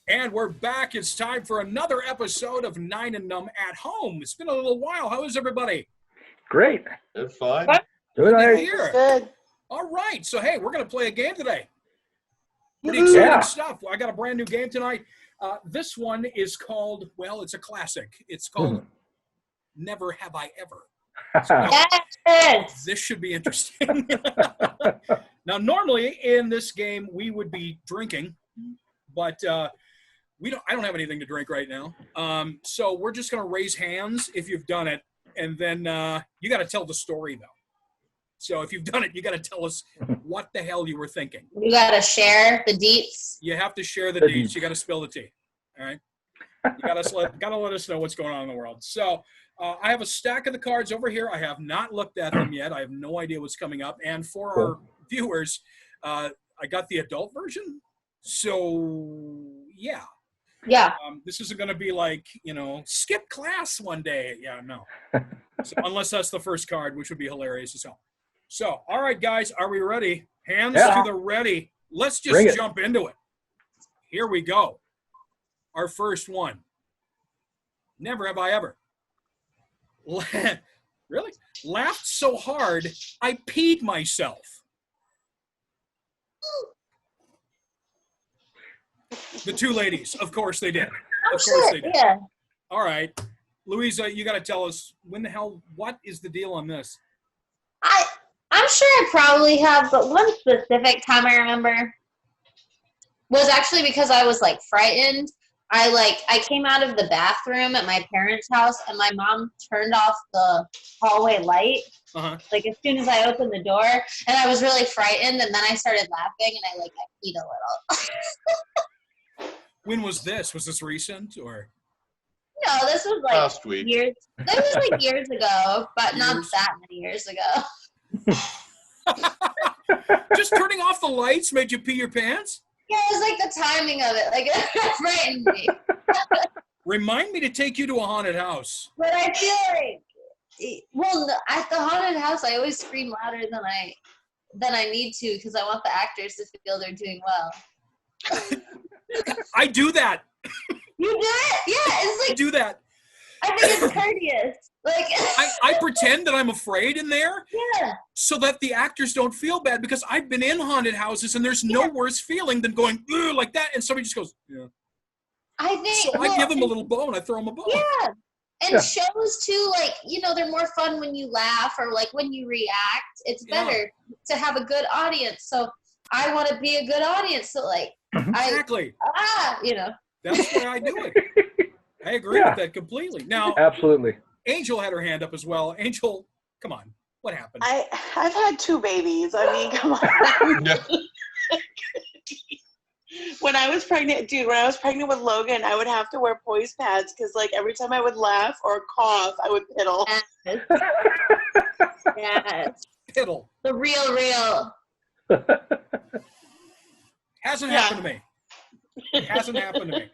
And we're back. It's time for another episode of Nine and Numb at Home. It's been a little while. How is everybody? Great. Good, fine. Good night. Good. All right. So, hey, we're going to play a game today. Pretty exciting stuff. I got a brand new game tonight. This one is called, well, it's a classic. It's called Never Have I Ever. So, Yes. this should be interesting. Now, normally in this game, we would be drinking, but I don't have anything to drink right now. So we're just going to raise hands if you've done it. And then you got to tell the story, though. So if you've done it, you got to tell us what the hell you were thinking. You got to share the deets. You have to share the deets. You got to spill the tea. All right? You got to let us know what's going on in the world. So I have a stack of the cards over here. I have not looked at them yet. I have no idea what's coming up. And for our viewers, I got the adult version. So, yeah. Yeah. This isn't going to be like, skip class one day. Yeah, no. So, unless that's the first card, which would be hilarious as hell. So, all right, guys, are we ready? Hands to the ready. Let's just jump into it. Here we go. Our first one. Never have I ever. Really? Laughed so hard, I peed myself. The two ladies, of course they did. Of course they did. Yeah. All right. Louisa, you got to tell us, what is the deal on this? I'm sure I probably have, but one specific time I remember was actually because I was, frightened. I came out of the bathroom at my parents' house, and my mom turned off the hallway light, as soon as I opened the door, and I was really frightened, and then I started laughing, and I peed a little. When was this? Was this recent, or? No, this was last week. Years. This was years ago, but not that many years ago. Just turning off the lights made you pee your pants? Yeah, it was the timing of it. It frightened me. Remind me to take you to a haunted house. But I feel at the haunted house, I always scream louder than I need to because I want the actors to feel they're doing well. I do that. You do it? Yeah, it's I do that. I think it's courteous. I pretend that I'm afraid in there, so that the actors don't feel bad, because I've been in haunted houses and there's no worse feeling than going like that, and somebody just goes, yeah. I think so. I give them a little bone. I throw them a bone. Yeah, and shows too, they're more fun when you laugh or when you react. It's better to have a good audience. So I want to be a good audience. So exactly. That's why I do it. I agree with that completely. Now, absolutely. Angel had her hand up as well. Angel, come on. What happened? I've had two babies. I mean, come on. When I was pregnant with Logan, I would have to wear poise pads because, every time I would laugh or cough, I would piddle. Yes. Piddle. The real. Hasn't happened to me. It hasn't happened to me.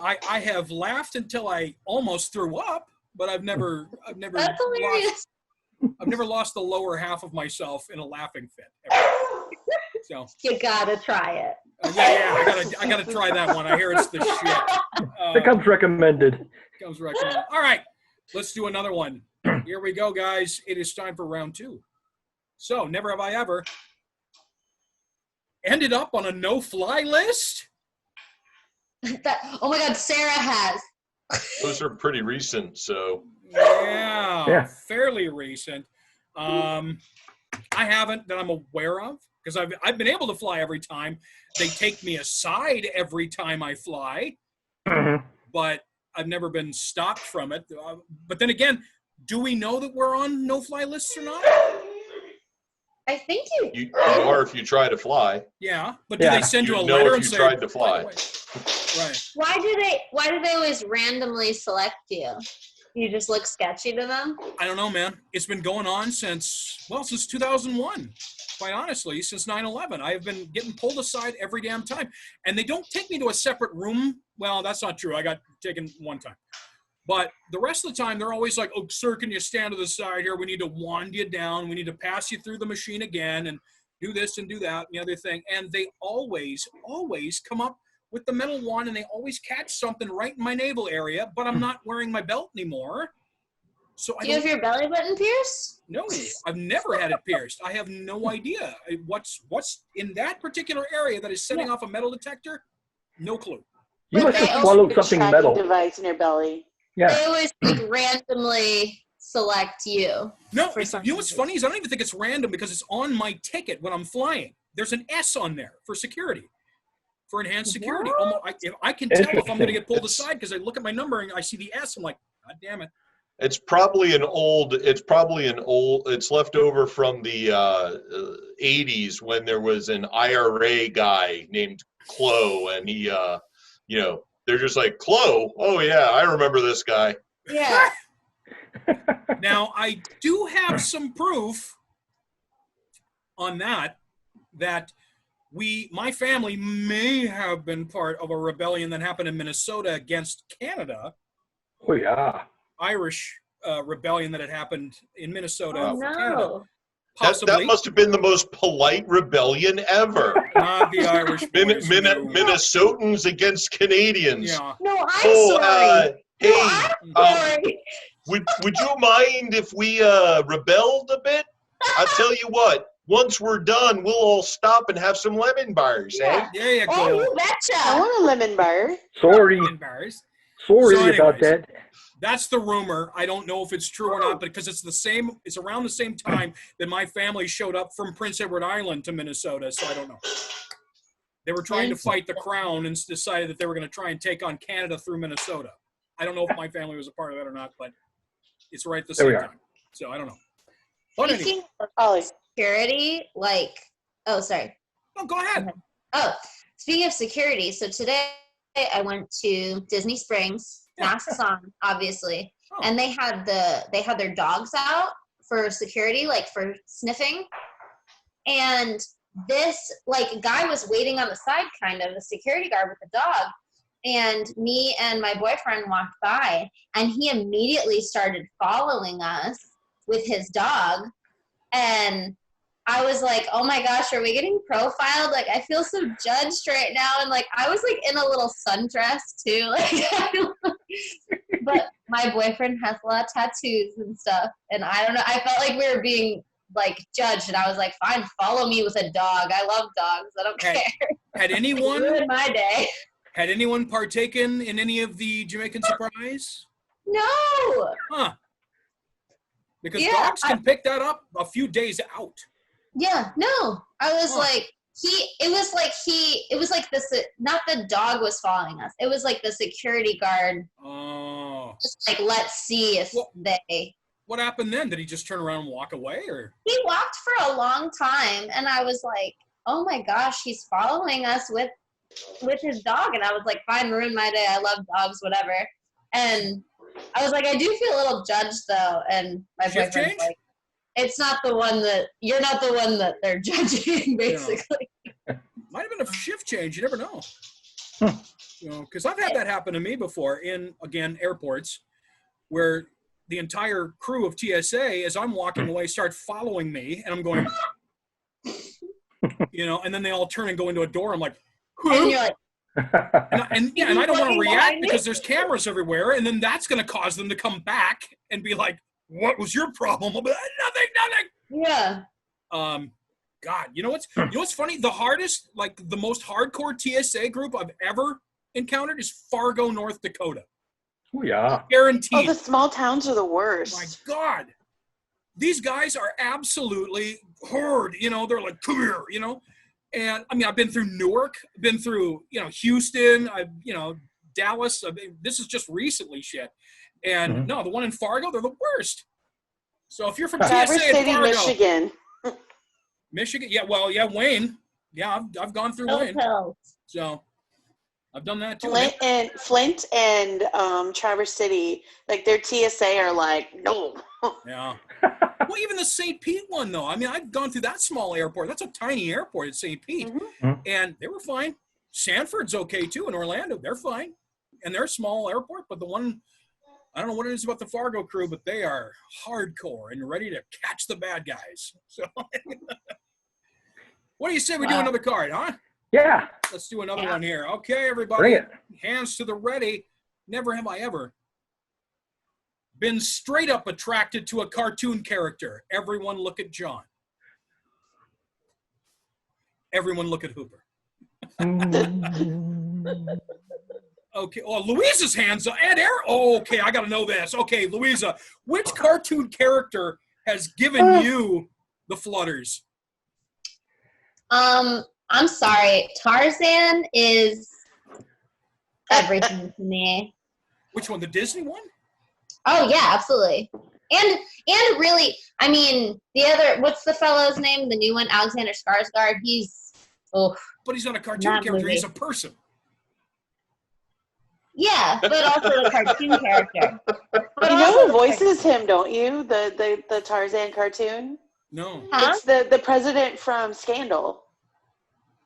I have laughed until I almost threw up, but I've never That's hilarious. I've never lost the lower half of myself in a laughing fit. Ever. So you gotta try it. I gotta try that one. I hear it's the shit. It comes recommended. All right, let's do another one. Here we go, guys. It is time for round 2. So, never have I ever ended up on a no-fly list. Oh my God, Sarah has. Those are pretty recent, so. Yeah. Fairly recent. I haven't that I'm aware of, because I've been able to fly every time. They take me aside every time I fly, but I've never been stopped from it. But then again, do we know that we're on no-fly lists or not? I think you are if you try to fly. Yeah, but do they send you a letter and say, tried to fly? Right. Why do they always randomly select you? You just look sketchy to them? I don't know, man. It's been going on since 2001. Quite honestly, since 9/11. I have been getting pulled aside every damn time. And they don't take me to a separate room. Well, that's not true. I got taken one time. But the rest of the time, they're always like, oh, sir, can you stand to the side here? We need to wand you down. We need to pass you through the machine again and do this and do that and the other thing. And they always come up with the metal wand, and they always catch something right in my navel area, but I'm not wearing my belt anymore. So Do you have your belly button pierced? No, I've never had it pierced. I have no idea what's in that particular area that is setting off a metal detector. No clue. You But must they have also swallowed A something tracking metal. device in your belly. Yeah. They always like randomly select you. No, For some you know what's reason. funny is I don't even think it's random because it's on my ticket when I'm flying. There's an S on there for security, for enhanced security. I can tell if I'm going to get pulled It's- aside because I look at my number and I see the S. I'm like, God damn it. It's left over from the 80s when there was an IRA guy named Clo, and he, they're just like, Clo? Oh, yeah, I remember this guy. Yeah. Now, I do have some proof on that my family may have been part of a rebellion that happened in Minnesota against Canada. Oh, yeah. Irish rebellion that had happened in Minnesota Oh, for Canada. no. Possibly. That must have been the most polite rebellion ever. Not the Irish boys. No. Minnesotans against Canadians. Yeah. No, I'm Oh, sorry. hey, No, I'm sorry. would you mind if we rebelled a bit? I'll tell you what, once we're done, we'll all stop and have some lemon bars, eh? There you Oh, go. you I betcha. want a lemon bar. Sorry. Bars. Sorry So about anyways. that. That's the rumor. I don't know if it's true or not, because it's around the same time that my family showed up from Prince Edward Island to Minnesota, so I don't know. They were trying to fight the crown and decided that they were going to try and take on Canada through Minnesota. I don't know if my family was a part of that or not, but it's right at the There we same are. time. So I don't know. But anyway, Speaking of Ollie. security, sorry. no, go ahead. Oh, speaking of security, so today I went to Disney Springs, masks on, obviously, Oh. and they had their dogs out for security, like for sniffing, and this guy was waiting on the side, kind of, the security guard with the dog, and me and my boyfriend walked by, and he immediately started following us with his dog, and I was like, oh my gosh, are we getting profiled? Like, I feel so judged right now. And I was in a little sundress too. But my boyfriend has a lot of tattoos and stuff. And I don't know, I felt like we were being judged. And I was like, fine, follow me with a dog. I love dogs. I don't Okay. care. Had anyone Ruined my day. had anyone partaken in any of the Jamaican surprise? No. Huh. Because Yeah, dogs can pick that up a few days out. Yeah, no. I was Huh. it was like this, not the dog was following us. It was like the security guard, Oh. just let's see if Well- they. What happened then? Did he just turn around and walk away, or? He walked for a long time, and I was like, oh my gosh, he's following us with his dog. And I was like, fine, ruined my day. I love dogs, whatever. And I was like, I do feel a little judged though. And my Shift boyfriend's change? like, it's not the one that you're not the one that they're judging, basically. Might have been a shift change. You never know. Hmm. Because I've had that happen to me before in, again, airports, where the entire crew of TSA, as I'm walking away, start following me, and I'm going, and then they all turn and go into a door. I'm like, And who? you're like, And I don't want to Looking react behind you? because there's cameras everywhere, and then that's going to cause them to come back and be like, what was your problem? I'll be like, nothing. yeah. God, you know what's funny? The hardest, the most hardcore TSA group I've ever encountered is Fargo, North Dakota. Oh, yeah. Guaranteed. Oh, the small towns are the My worst. God. These guys are absolutely hard. They're like, come here, And I mean, I've been through Newark, been through, Houston, Dallas. This is just recently shit. And Mhm. no, the one in Fargo, they're the worst. So if you're from Traverse TSA in City, Fargo, Michigan. yeah, Wayne. Yeah, I've gone through Wayne. Hotels. So I've done that too. Flint and Traverse City, their TSA are like, no. Yeah. Well, even the St. Pete one, though. I mean, I've gone through that small airport. That's a tiny airport at St. Pete. Mhm. And they were fine. Sanford's okay, too, in Orlando. They're fine. And they're a small airport, but the one, I don't know what it is about the Fargo crew, but they are hardcore and ready to catch the bad guys. So what do you say we do Wow. another card, huh? Yeah. Let's do another one here. Okay, everybody. Bring it. Hands to the ready. Never have I ever been straight up attracted to a cartoon character. Everyone look at John. Everyone look at Hooper. Okay. Oh, Louisa's hands up. And Eric. Oh, okay. I got to know this. Okay, Louisa, which cartoon character has given you the flutters? I'm sorry. Tarzan is everything to me. Which one? The Disney one? Oh yeah, absolutely. And really, I mean, the other, what's the fellow's name? The new one, Alexander Skarsgård. But he's not a cartoon Not character. movie. He's a person. Yeah, but also the cartoon character. But You know also who the voices him, don't you? The Tarzan cartoon? No. Huh? It's the president from Scandal.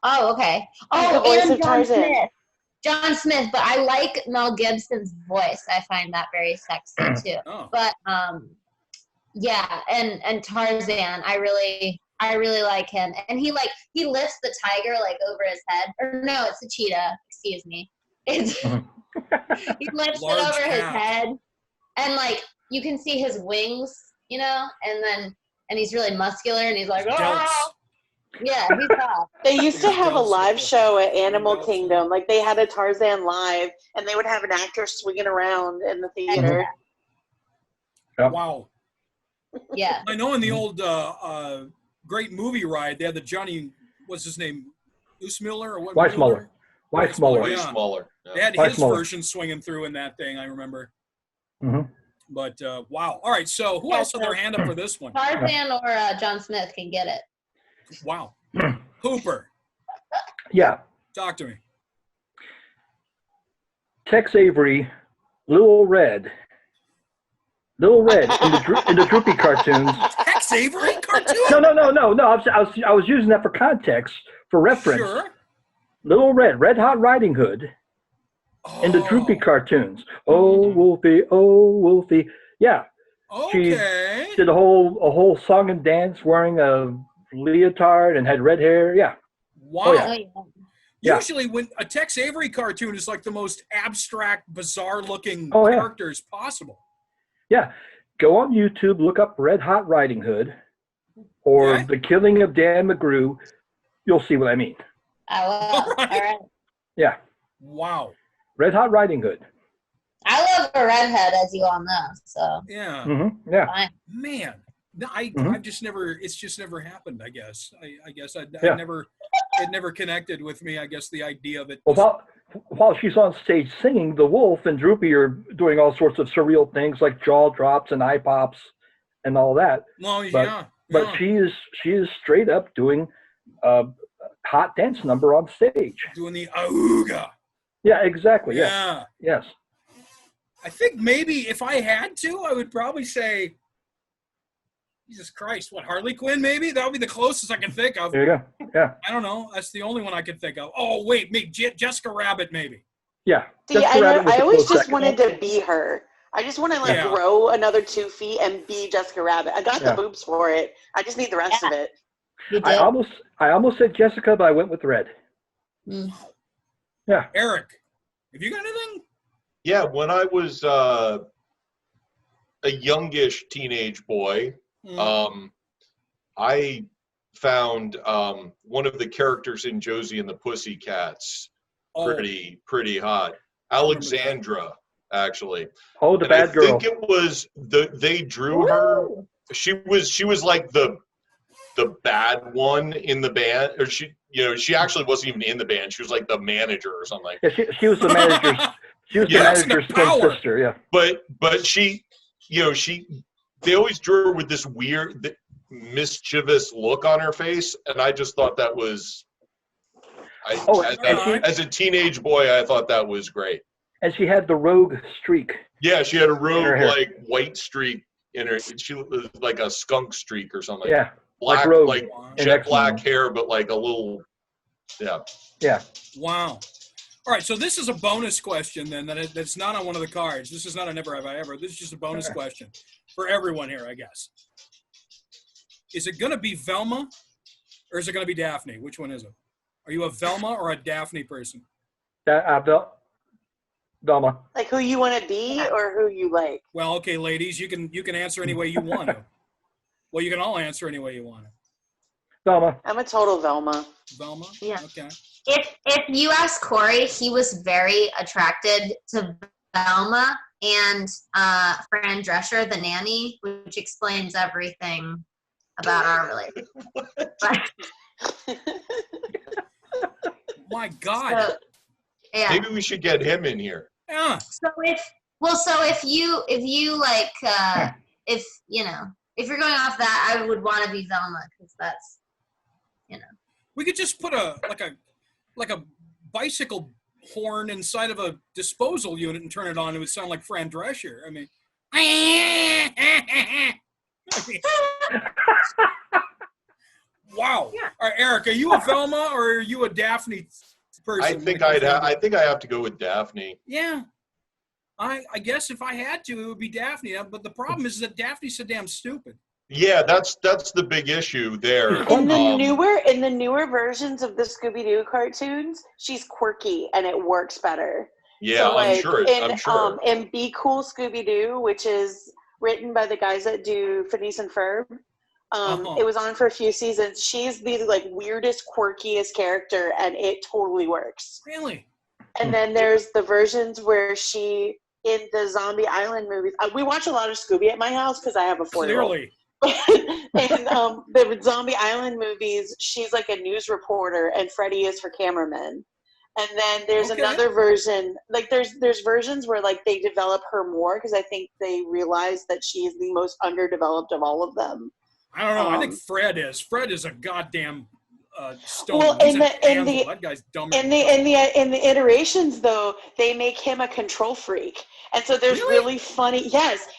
Oh, okay. He's the Oh, voice and of John Tarzan. Smith. John Smith, but I like Mel Gibson's voice. I find that very sexy too. Oh. But yeah, and Tarzan, I really like him. And he lifts the tiger like over his head. Or no, it's a cheetah. Excuse me. It's he lifts Large it over his cat. head, and like you can see his wings, you know, and he's really muscular, and he's like, Delts. oh, yeah, he's tough. They used to have a Delts live with show at Animal Delts. Kingdom. Like they had a Tarzan live, and they would have an actor swinging around in the theater. Yep. Wow. Yeah. I know in the old great movie ride, they had the Johnny, what's his name? Usmuller or what? Weissmuller. Weissmuller. Way Yeah. smaller. Yeah. They had Much his smaller. version swinging through in that thing, I remember. hmm But wow. All right, so who else had their hand up for this one? Tarzan or John Smith can get it. Wow. Hooper, Yeah. talk to me. Tex Avery, Little Red. Little Red in the Droopy cartoons. Tex Avery cartoon? No. I was using that for context, for reference. Sure. Little Red, Red Hot Riding Hood, in the Droopy cartoons. Oh, Wolfie, oh, Wolfie. Yeah, Okay. did a whole song and dance wearing a leotard and had red hair. Yeah. Wow. Oh, yeah. Oh, yeah. Yeah. Usually when a Tex Avery cartoon is like the most abstract, bizarre looking Oh, yeah. characters possible. Yeah. Go on YouTube, look up Red Hot Riding Hood or Okay. The Killing of Dan McGrew. You'll see what I mean. I will. All right. All right. Yeah. Wow. Red Hot Riding Hood. I love a redhead, as you all know. So Yeah. Yeah. fine. Man. No, Mhm. I've just never, it's just never happened, I guess. I guess I Yeah. it never connected with me, I guess, the idea of it. Well, while she's on stage singing, the wolf and Droopy are doing all sorts of surreal things like jaw drops and eye pops and all that. Well, but- yeah. But yeah. she is straight up doing a hot dance number on stage. Doing the auga. Yeah, exactly. Yeah. Yeah. Yes. I think maybe if I had to, I would probably say, Jesus Christ, what, Harley Quinn maybe? That would be the closest I can think of. There you go. Yeah. I don't know. That's the only one I can think of. Oh, wait, maybe Jessica Rabbit, maybe. Yeah. See, Jessica Rabbit was I a always close just second. wanted to be her. I just want to like Yeah. grow another 2 feet and be Jessica Rabbit. I got Yeah. the boobs for it. I just need the rest of it. You I did. almost said Jessica, but I went with Red. Mm. Yeah. Eric, have you got anything? Yeah, when I was a youngish teenage boy, I found one of the characters in Josie and the Pussycats Oh, pretty hot. Alexandra, actually. Oh, the And I bad girl. think it was they drew her. Ooh. She was like the bad one in the band, or she actually wasn't even in the band. She was like the manager or something. Yeah, she was the manager's. She was Yeah, the that's the manager's twin power. sister. Yeah. But she, they always drew her with this weird, mischievous look on her face, and I just thought that was. Oh, and As a teenage boy, I thought that was great. And she had the rogue streak. Yeah, she had a her rogue hair. like white streak in her. She was like a skunk streak or something. Yeah. black, Rogue like in jet X-Men. black hair, but like a little, yeah. Yeah. wow. All right, so this is a bonus question then that's not on one of the cards. This is not a never have I ever. This is just a bonus question for everyone here, I guess. Is it going to be Velma or is it going to be Daphne? Which one is it? Are you a Velma or a Daphne person? Velma. Like who you want to be or who you like? Well, okay, ladies, you can answer any way you want to. Well, you can all answer any way you want to. Velma. I'm a total Velma. Velma? Yeah. Okay. If you ask Corey, he was very attracted to Velma and Fran Drescher, the nanny, which explains everything about our relationship. But, My God. so, yeah. Maybe we should get him in here. Yeah. So if you like if you're going off that, I would want to be Velma because that's We could just put a bicycle horn inside of a disposal unit and turn it on. It would sound like Fran Drescher. I mean, wow. Yeah. All right, Eric, are you a Velma or are you a Daphne person? I think I have to go with Daphne. Yeah. I guess if I had to, it would be Daphne. But the problem is that Daphne's so damn stupid. Yeah, that's the big issue there. In the newer versions of the Scooby-Doo cartoons, she's quirky and it works better. Yeah, So, like, I'm sure. In Be Cool Scooby-Doo, which is written by the guys that do Phineas and Ferb, it was on for a few seasons. She's the like weirdest, quirkiest character, and it totally works. Really? And then there's the versions where she in the Zombie Island movies. We watch a lot of Scooby at my house because I have a 4-year-old. Clearly. In the Zombie Island movies, she's like a news reporter, and Freddie is her cameraman. And then there's another version, like there's versions where like they develop her more because I think they realize that she is the most underdeveloped of all of them. I don't know. I think Fred is. Fred is a goddamn stone. Well, that guy's dumb. In the iterations though, they make him a control freak. And so there's really funny,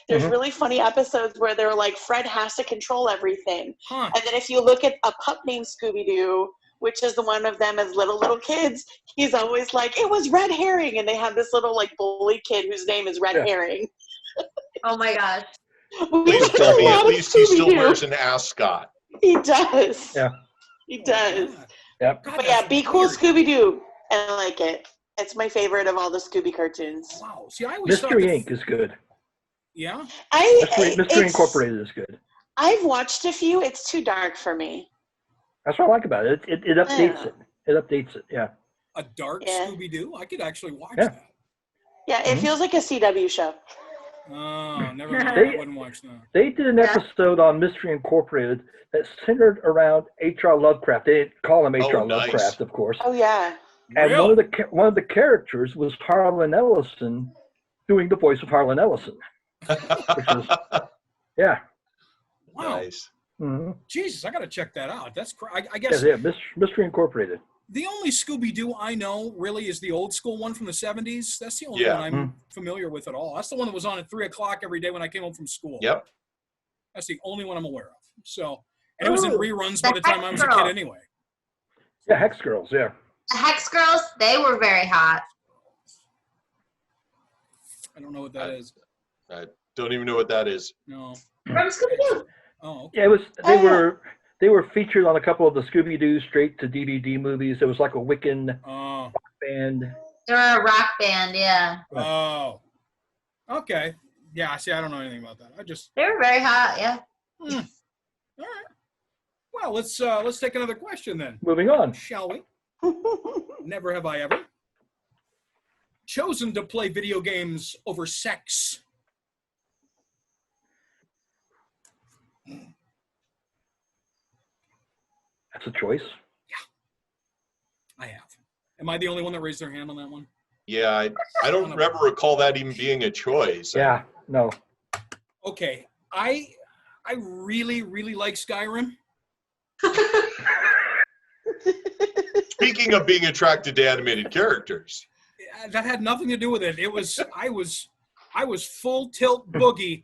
really funny episodes where they're like, Fred has to control everything. Huh. And then if you look at a pup named Scooby-Doo, which is the one of them as little kids, he's always like, it was Red Herring. And they have this little like bully kid whose name is Red Herring. Oh my gosh. Please tell me at least he still wears an ascot. He does. Yeah. He does. Yep. God, But yeah, Be Cool weird. Scooby-Doo. And I like it. It's my favorite of all the Scooby cartoons. Wow. See, I always thought Mystery Inc. is good. Yeah. Mystery Incorporated is good. I've watched a few. It's too dark for me. That's what I like about it. It updates it. It updates it. Yeah. A dark Scooby-Doo? I could actually watch Yeah. that. Yeah, it feels like a CW show. Oh, never mind. I wouldn't watch that. They did an episode on Mystery Incorporated that centered around H.R. Lovecraft. They didn't call him H.R. nice. Lovecraft, of course. Oh yeah. And Really? one of the characters was Harlan Ellison doing the voice of Harlan Ellison. Which was, yeah. Wow. Nice. Mm-hmm. Jesus, I got to check that out. That's I guess Yeah, Mystery Incorporated. the only Scooby-Doo I know really is the old school one from the 70s. That's the only Yeah. one I'm familiar with at all. That's the one that was on at 3 o'clock every day when I came home from school. Yep. That's the only one I'm aware of. So, and it was in reruns by the The time I was a Hex kid Girl. anyway. Yeah, Hex Girls, yeah. The Hex Girls, they were very hot. I don't know what that is. I don't even know what that is. No. From Scooby-Doo. Oh, okay. Yeah, it was. They were featured on a couple of the Scooby-Doo straight-to-DVD movies. It was like a Wiccan Oh. band. They're a rock band, yeah. Oh. Okay. Yeah, see, I don't know anything about that. They were very hot, yeah. All right. Well, let's take another question then, Moving on. shall we? Never have I ever chosen to play video games over sex. That's a choice. I have. Am I the only one that raised their hand on that one? Yeah, I don't ever recall that even being a choice. Yeah, no. Okay. I really, really like Skyrim. Speaking of being attracted to animated characters. That had nothing to do with it. It was I was full tilt boogie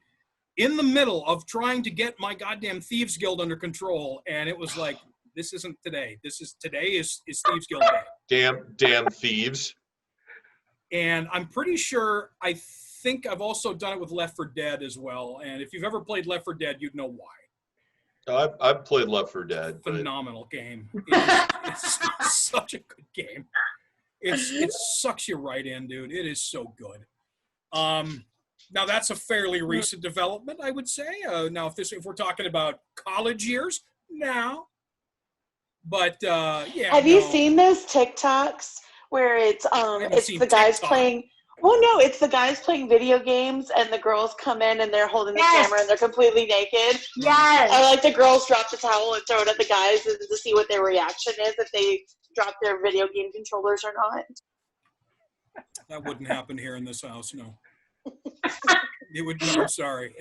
in the middle of trying to get my goddamn Thieves Guild under control, and it was like, this isn't today. Today is Thieves Guild Day. Damn thieves. And I'm pretty sure, I think I've also done it with Left 4 Dead as well. And if you've ever played Left 4 Dead, you'd know why. I've played Left 4 Dead. Phenomenal game. It's such a good game. It sucks you right in, dude. It is so good. Now that's a fairly recent development, I would say. Now if we're talking about college years, now. But yeah. Have you seen those TikToks where it's the guys playing? Well, no, it's the guys playing video games, and the girls come in and they're holding the camera and they're completely naked. Yes. Or like the girls drop the towel and throw it at the guys to see what their reaction is if they drop their video game controllers or not. That wouldn't happen here in this house, no. It would be. I'm sorry.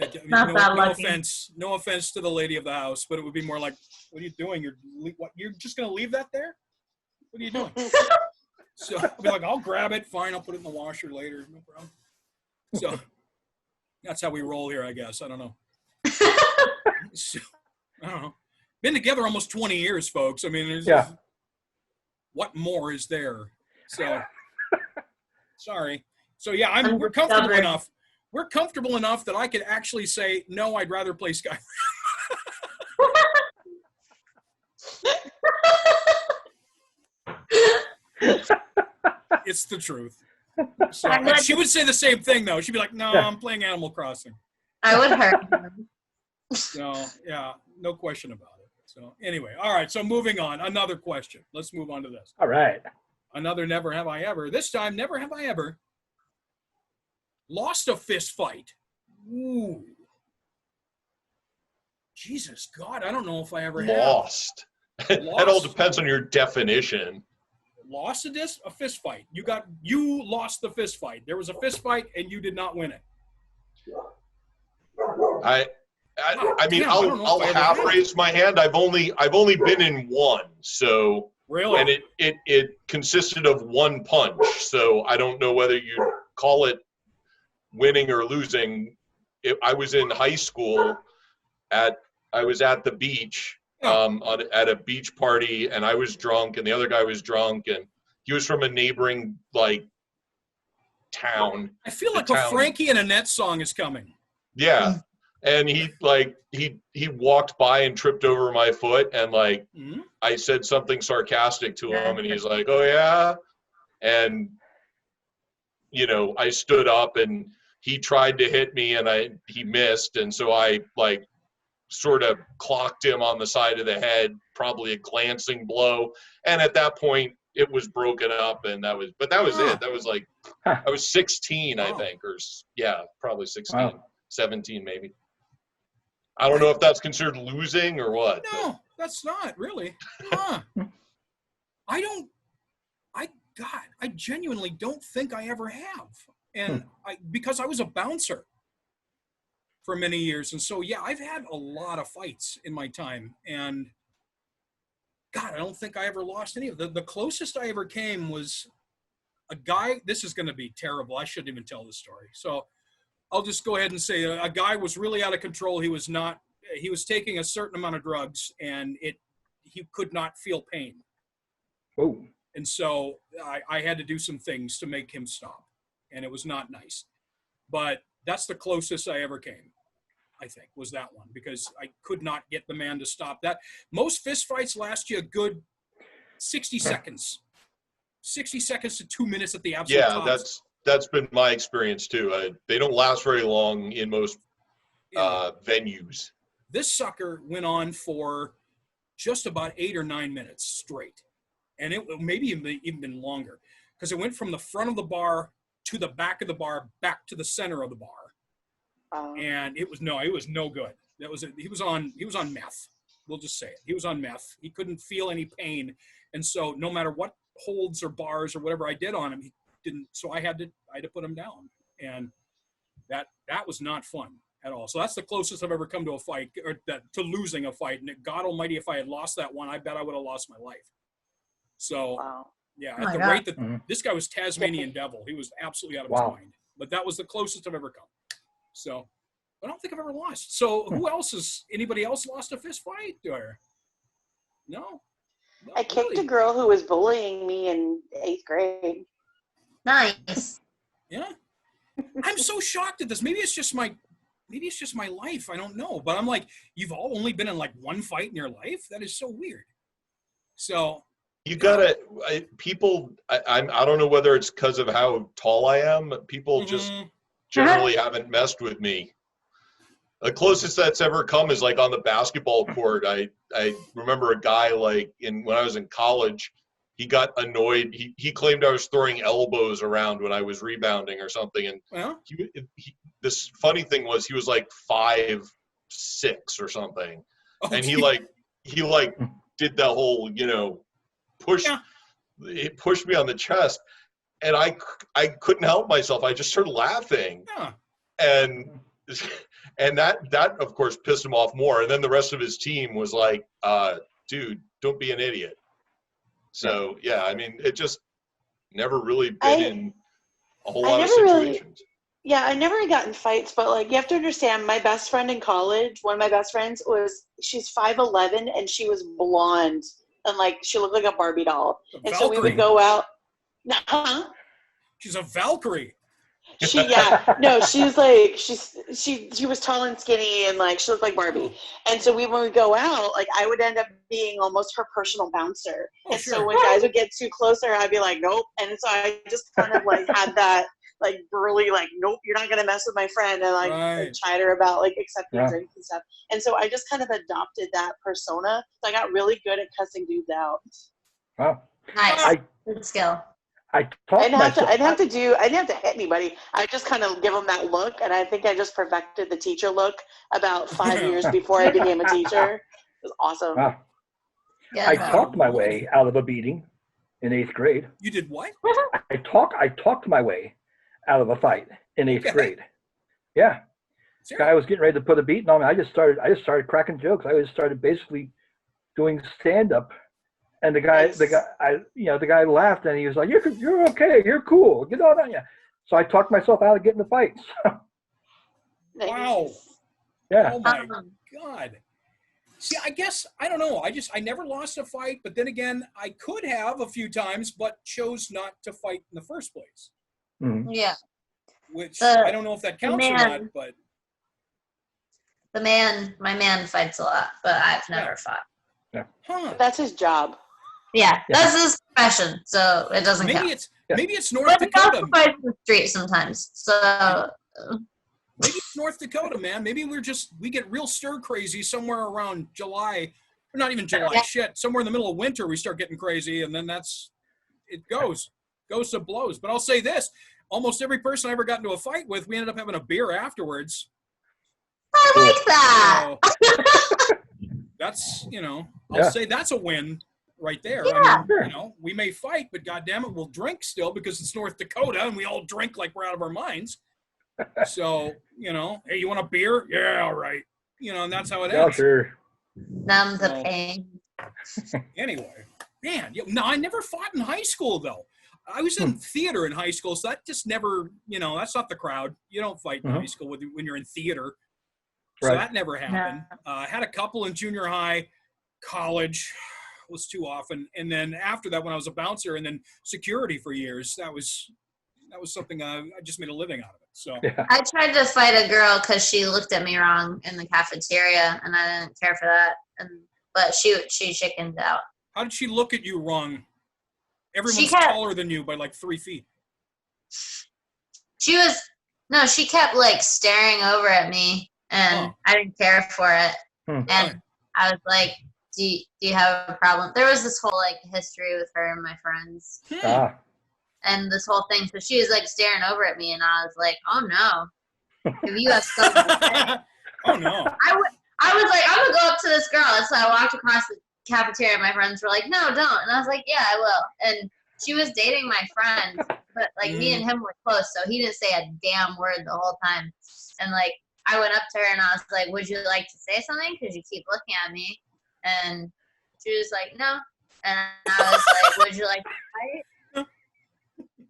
No offense to the lady of the house, but it would be more like, "What are you doing? You're just gonna leave that there? What are you doing?" So I'll be like, "I'll grab it. Fine, I'll put it in the washer later. No problem." So that's how we roll here, I guess. I don't know. So, I don't know. Been together almost 20 years, folks. I mean, what more is there? So sorry. So yeah, we're comfortable enough. We're comfortable enough that I could actually say, no, I'd rather play Skyrim. It's the truth. So, and she would say the same thing, though. She'd be like, no, I'm playing Animal Crossing. I would hurt him. So, yeah, no question about it. So, anyway, all right, so moving on. Another question. Let's move on to this. All right. Another never have I ever. This time, never have I ever lost a fist fight. Ooh. Jesus, God, I don't know if I ever have. Lost. That all depends on your definition. Lost a fist fight. You lost the fist fight. There was a fist fight and you did not win it. I mean, I'll half raise my hand. I've only been in one, so really, and it consisted of one punch. So I don't know whether you call it winning or losing. I was in high school I was at the beach at a beach party, and I was drunk, and the other guy was drunk, and he was from a neighboring town. I feel like a Frankie and Annette song is coming. Yeah, and he walked by and tripped over my foot, and I said something sarcastic to him, and he's like, "Oh yeah," and I stood up, and he tried to hit me, and he missed, and so I sort of clocked him on the side of the head, probably a glancing blow, and at that point it was broken up, and that was it. That was I was 16, I think, or probably 16, 17 maybe. I don't know if that's considered losing or what. No, that's not really. Huh. I genuinely don't think I ever have. And because I was a bouncer for many years. And so, yeah, I've had a lot of fights in my time. And God, I don't think I ever lost any of them. The closest I ever came was a guy. This is going to be terrible. I shouldn't even tell this story. So I'll just go ahead and say a guy was really out of control. He was taking a certain amount of drugs, and he could not feel pain. Oh. And so I had to do some things to make him stop, and it was not nice. But that's the closest I ever came, I think, was that one, because I could not get the man to stop that. Most fist fights last you a good 60 seconds. 60 seconds to 2 minutes at the absolute tops. Yeah, that's been my experience too. They don't last very long in most venues. This sucker went on for just about 8 or 9 minutes straight. And it maybe even been longer, because it went from the front of the bar to the back of the bar, back to the center of the bar. And it was no good. He was on meth. We'll just say it. He was on meth. He couldn't feel any pain. And so no matter what holds or bars or whatever I did on him, he didn't. So I had to put him down. And that was not fun at all. So that's the closest I've ever come to a fight, or to losing a fight. And God almighty, if I had lost that one, I bet I would have lost my life. So yeah, at the rate that this guy was Tasmanian devil, he was absolutely out of his mind. But that was the closest I've ever come. So I don't think I've ever lost. So anybody else lost a fist fight? Or no? I kicked a girl who was bullying me in 8th grade. Nice. Yeah. I'm so shocked at this. Maybe it's just my maybe it's just my life. I don't know. But I'm like, you've all only been in like one fight in your life? That is so weird. So you gotta, I don't know whether it's because of how tall I am. People just generally haven't messed with me. The closest that's ever come is like on the basketball court. I remember a guy like when I was in college, he got annoyed. He claimed I was throwing elbows around when I was rebounding or something. And this funny thing was he was like 5'6" or something. And he did the whole, it pushed me on the chest. And I couldn't help myself. I just started laughing. Yeah. And that of course pissed him off more. And then the rest of his team was like, dude, don't be an idiot. So yeah, I mean, it just never really been in a whole lot of situations. I never got in fights, but like you have to understand, my best friend in college, one of my best friends she's 5'11" and she was blonde and like she looked like a Barbie doll. And so we would go out. She's a Valkyrie. She was like she was tall and skinny and like she looked like Barbie. And so when we go out, like I would end up being almost her personal bouncer. So when guys would get too closer, I'd be like, nope. And so I just kind of like had that like burly, like, nope, you're not gonna mess with my friend, and like chide her about like accepting drinks and stuff. And so I just kind of adopted that persona. So I got really good at cussing dudes out. Wow. Nice. Good skill. I didn't have to hit anybody. I just kind of give them that look, and I think I just perfected the teacher look about 5 years before I became a teacher. It was awesome. Wow. Yeah, I talked my way out of a beating in 8th grade. You did what? I talked my way out of a fight in 8th grade. Yeah. Seriously? Guy was getting ready to put a beating on me. I just started cracking jokes. I just started basically doing stand-up. And the guy laughed, and he was like, "You're okay. You're cool. Get on you." So I talked myself out of getting the fights. Wow. Yeah. Oh my God. See, I guess I don't know. I never lost a fight, but then again, I could have a few times, but chose not to fight in the first place. Mm-hmm. Yeah. Which I don't know if that counts or not, but my man fights a lot, but I've never fought. Yeah. But that's his job. Yeah, that's his profession, so it doesn't count. Maybe it's North Dakota. But he also fights in the street sometimes, so. Maybe it's North Dakota, man. Maybe we get real stir crazy somewhere around July, or not even July. Somewhere in the middle of winter we start getting crazy, and then it goes to blows. But I'll say this: almost every person I ever got into a fight with, we ended up having a beer afterwards. I like that. So, that's I'll say that's a win. Right there. Yeah. I mean, we may fight, but goddamn it, we'll drink still because it's North Dakota and we all drink like we're out of our minds. So, hey, you want a beer? Yeah, all right. And that's how it ends. Yeah, sure. Numb the pain. Anyway, man, no, I never fought in high school though. I was in theater in high school, so that just never, that's not the crowd. You don't fight in high school when you're in theater. So that never happened. I had a couple in junior high, college. Was too often, and then after that, when I was a bouncer and then security for years, that was something I just made a living out of it. So I tried to fight a girl because she looked at me wrong in the cafeteria, and I didn't care for that. But she chickened out. How did she look at you wrong? Everyone's taller than you by like 3 feet. She kept like staring over at me, and I didn't care for it. And I was like, do you have a problem? There was this whole like history with her and my friends. And this whole thing. So she was like staring over at me, and I was like, oh no. If you have something to say. Oh no. I was like, I'm gonna go up to this girl. And so I walked across the cafeteria, and my friends were like, no, don't. And I was like, yeah, I will. And she was dating my friend, but like me and him were close, so he didn't say a damn word the whole time. And like I went up to her and I was like, would you like to say something? Because you keep looking at me. And she was like, no. And I was like, would you like to fight?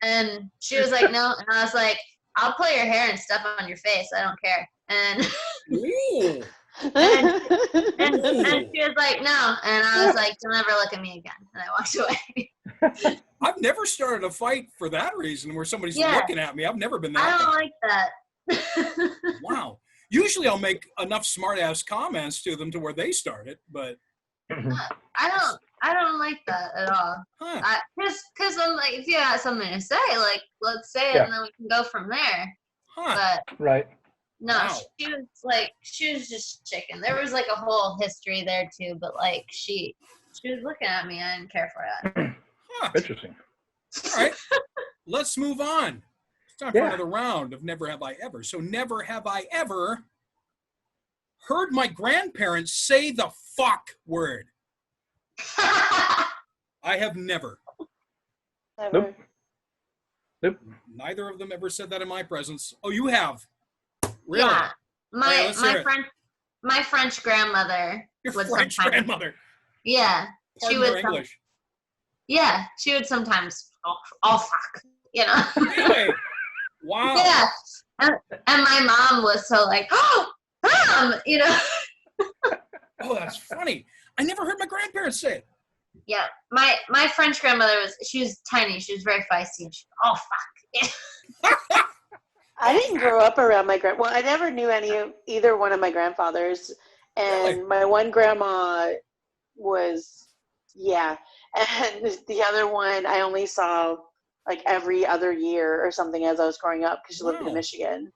And she was like, no. And I was like, I'll pull your hair and stuff on your face. I don't care. And and she was like, no. And I was like, don't ever look at me again. And I walked away. I've never started a fight for that reason where somebody's looking at me. I've never been that. I don't like that. Wow. Usually I'll make enough smart-ass comments to them to where they start it, but I don't like that at all. huh. Because I'm like, if you got something to say, like, let's say it, Yeah. and then we can go from there. Huh. But Right. no, Wow. she was just chicken. There was like a whole history there too, but like she was looking at me. I didn't care for that. Huh. Interesting. All right. Let's move on. It's time for Yeah. another round of Never Have I Ever. So never have I ever heard my grandparents say the fuck word. I have never. Never. Nope. Neither of them ever said that in my presence. Oh, you have? Really? Yeah. right, let's hear it. My French grandmother Your would French sometimes, grandmother. yeah, Pardon she would her English. yeah, she would sometimes oh fuck, you know. Really? Wow. Yeah. And my mom was so like, oh, Mom, you know. Oh, that's funny. I never heard my grandparents say it. Yeah, my French grandmother she was tiny. She was very feisty. And she, oh fuck. I didn't grow up around my well, I never knew either one of my grandfathers, and Really? my one grandma was, yeah, and the other one I only saw like every other year or something as I was growing up because she lived Wow. in Michigan.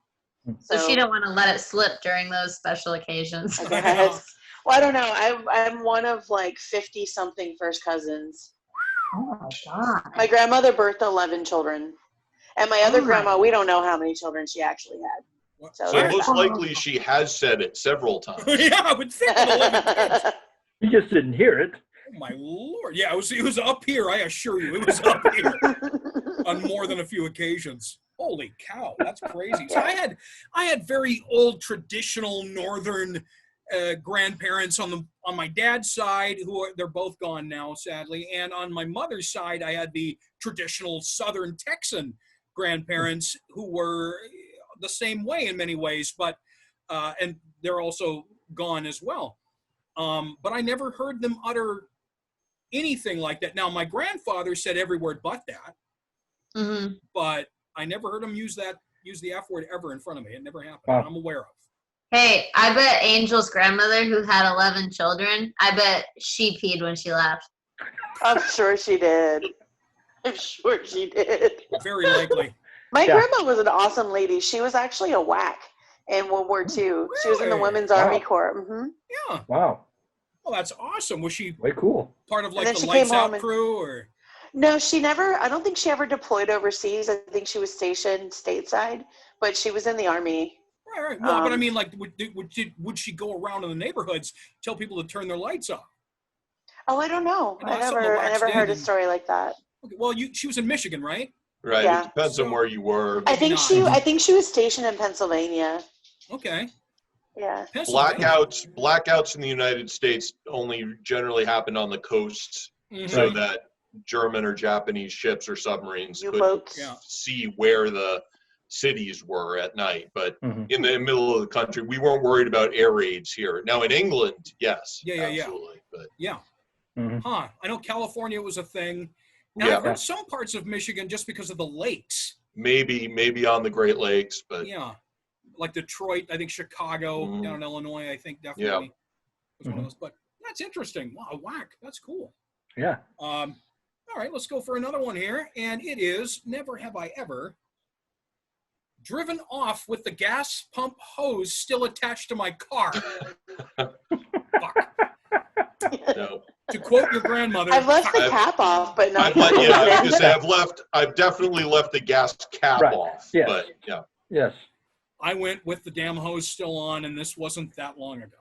So she didn't want to let it slip during those special occasions. I I know. guess. Well, I don't know. I'm one of like 50-something first cousins. Oh my god. My grandmother birthed 11 children. And my other Oh my- grandma, we don't know how many children she actually had. What? So So there's most that. likely she has said it several times. Yeah, I would think with 11 kids. You just didn't hear it. Oh, my Lord. Yeah, it was up here, I assure you. It was up here on more than a few occasions. Holy cow, that's crazy. So I had very old traditional northern grandparents on my dad's side they're both gone now, sadly, and on my mother's side I had the traditional southern Texan grandparents who were the same way in many ways, but and they're also gone as well. But I never heard them utter anything like that. Now my grandfather said every word but that, Mm-hmm. but I never heard him use the F word ever in front of me. It never happened. Wow. I'm aware of. Hey, I bet Angel's grandmother, who had 11 children, I bet she peed when she laughed. I'm sure she did. I'm sure she did. Very likely. My Yeah. grandma was an awesome lady. She was actually a WAC in World War II. She was in the Really? Women's Wow. Army Corps. Hmm. Yeah. Wow. Well, that's awesome. Was she Way cool. part of like then the she lights came out home and- crew or? No, she never, I don't think she ever deployed overseas. I think she was stationed stateside, but she was in the Army. Right. Well, but I mean, like, would she go around in the neighborhoods, tell people to turn their lights off? Oh, I don't know. I know I that's something never, the I WACs never did, heard a and- story like that. Okay, well, she was in Michigan, right? Right. Yeah. It depends on where you were. I think not. I think she was stationed in Pennsylvania. Okay. Yeah. Pennsylvania. Blackouts in the United States only generally happen on the coasts, Mhm. so that German or Japanese ships or submarines could U-boats. Yeah. see where the cities were at night. But Mhm. in the middle of the country, we weren't worried about air raids here. Now in England, yes, Yeah. absolutely. But Yeah. Mhm. Huh. I know California was a thing. And yeah, I've heard some parts of Michigan just because of the lakes. maybe on the Great Lakes, but Yeah. Like Detroit, I think Chicago, Mhm. down in Illinois, I think definitely was one of those. But that's interesting. Wow, whack. That's cool. Yeah. All right, let's go for another one here. And it is never have I ever driven off with the gas pump hose still attached to my car. Fuck. no. To quote your grandmother, I've left the I've- cap off, but not. I was gonna say I've definitely left the gas cap Right. off. Yes. But yeah. Yes. I went with the damn hose still on, and this wasn't that long ago.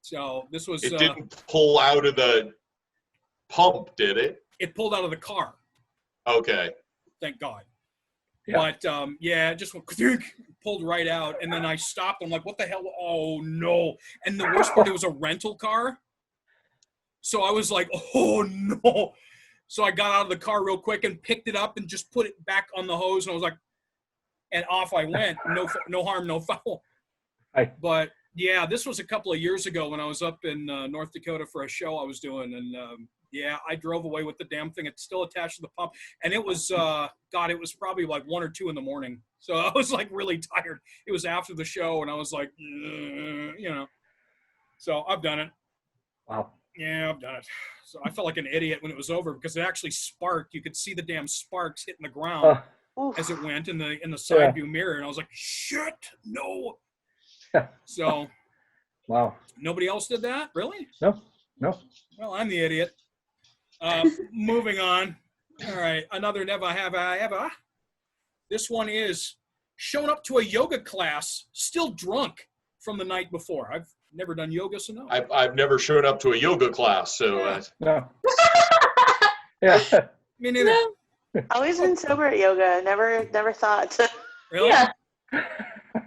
So this was It didn't pull out of the pump, did it? it pulled out of the car. Okay. Thank God. Yeah. But it just went pulled right out, and then I stopped. I'm like, what the hell? Oh no! And the worst part, it was a rental car. So I was like, oh no! So I got out of the car real quick and picked it up and just put it back on the hose, and I was like, and off I went. No harm, no foul. Right. But yeah, this was a couple of years ago when I was up in North Dakota for a show I was doing, and Yeah, I drove away with the damn thing. It's still attached to the pump. And it was, it was probably like 1 or 2 in the morning. So I was like really tired. It was after the show, and I was like, So I've done it. Wow. Yeah, I've done it. So I felt like an idiot when it was over because it actually sparked. You could see the damn sparks hitting the ground as it went in the side view mirror, and I was like, "Shit, no!" So, wow. Nobody else did that, really? No. Well, I'm the idiot. Moving on. All right, another never have I ever. This one is showing up to a yoga class still drunk from the night before. I've never done yoga, so no. I've never showed up to a yoga class, so No. Yeah. Me neither. Always been sober at yoga. Never thought. Really? Yeah. All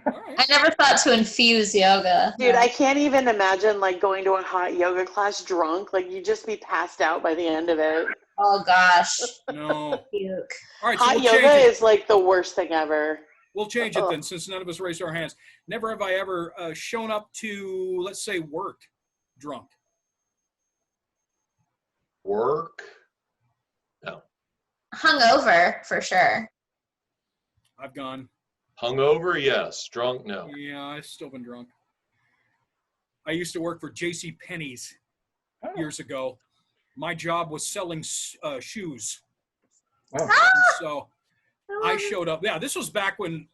right. I never thought to infuse yoga. Dude, I can't even imagine like going to a hot yoga class drunk. Like you'd just be passed out by the end of it. Oh gosh. No. Puke. All right, so Hot we'll yoga change it. is like the worst thing ever. We'll change it then, since none of us raised our hands. Never have I ever shown up to, let's say, work drunk. work. No. Hungover for sure. I've gone. Hungover, yes. Drunk, no. Yeah, I've still been drunk. I used to work for J.C. Penney's years ago. My job was selling shoes. Wow. So I showed up. Yeah, this was back when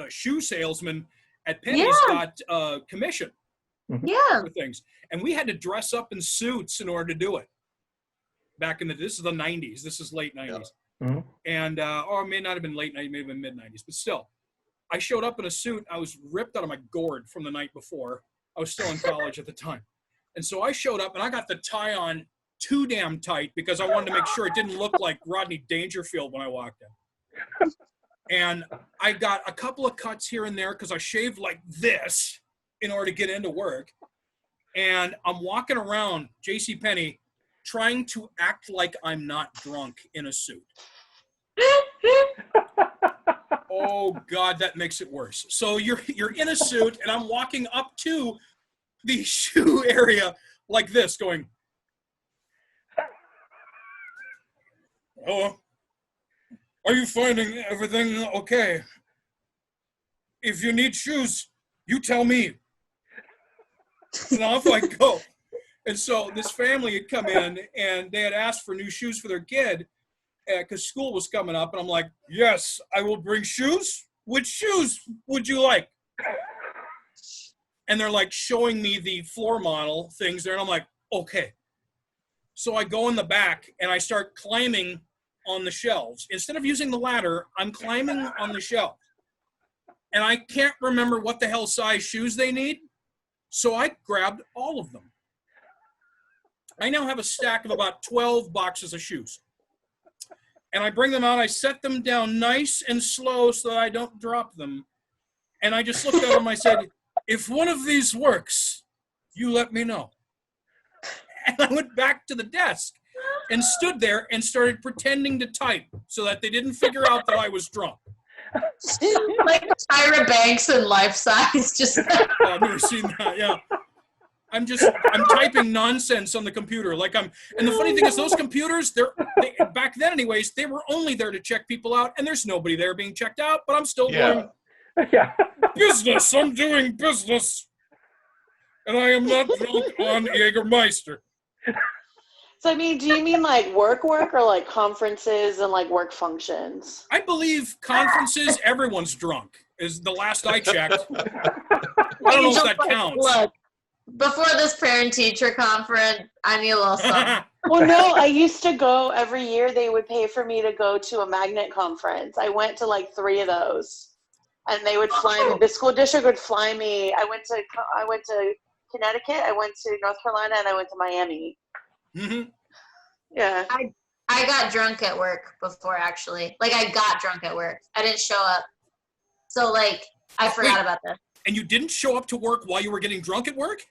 shoe salesmen at Penney's got commission for things. And we had to dress up in suits in order to do it. Back in this is the 90s. This is late 90s. Yeah. Mm-hmm. And, or it may not have been late 90s, maybe mid 90s. But still, I showed up in a suit. I was ripped out of my gourd from the night before. I was still in college at the time. And so I showed up and I got the tie on too damn tight because I wanted to make sure it didn't look like Rodney Dangerfield when I walked in. And I got a couple of cuts here and there because I shaved like this in order to get into work. And I'm walking around JCPenney trying to act like I'm not drunk in a suit. Oh God, that makes it worse. So you're in a suit and I'm walking up to the shoe area like this going, "Oh, are you finding everything okay? If you need shoes, you tell me." And off I go. And so this family had come in and they had asked for new shoes for their kid because school was coming up. And I'm like, "Yes, I will bring shoes. Which shoes would you like?" And they're like showing me the floor model things there. And I'm like, okay. So I go in the back and I start climbing on the shelves. Instead of using the ladder, I'm climbing on the shelf. And I can't remember what the hell size shoes they need. So I grabbed all of them. I now have a stack of about 12 boxes of shoes. And I bring them out. I set them down nice and slow so that I don't drop them. And I just looked at them. I said, "If one of these works, you let me know." And I went back to the desk and stood there and started pretending to type so that they didn't figure out that I was drunk. Like Tyra Banks in Life Size. Just Oh, I've never seen that, yeah. I'm typing nonsense on the computer. And the funny thing is those computers, they back then anyways, they were only there to check people out and there's nobody there being checked out, but I'm still doing business. I'm doing business. And I am not drunk on Jägermeister. So, I mean, do you mean like work or like conferences and like work functions? I believe conferences, everyone's drunk, is the last I checked. I don't know if that counts. Look, before this parent-teacher conference, I need a little something. Well, no, I used to go every year. They would pay for me to go to a magnet conference. I went to like 3 of those, and they would fly me. The school district would fly me. I went to Connecticut. I went to North Carolina, and I went to Miami. Mm-hmm. Yeah. I got drunk at work before, actually. Like, I got drunk at work. I didn't show up. So, like, I forgot about this. And you didn't show up to work while you were getting drunk at work?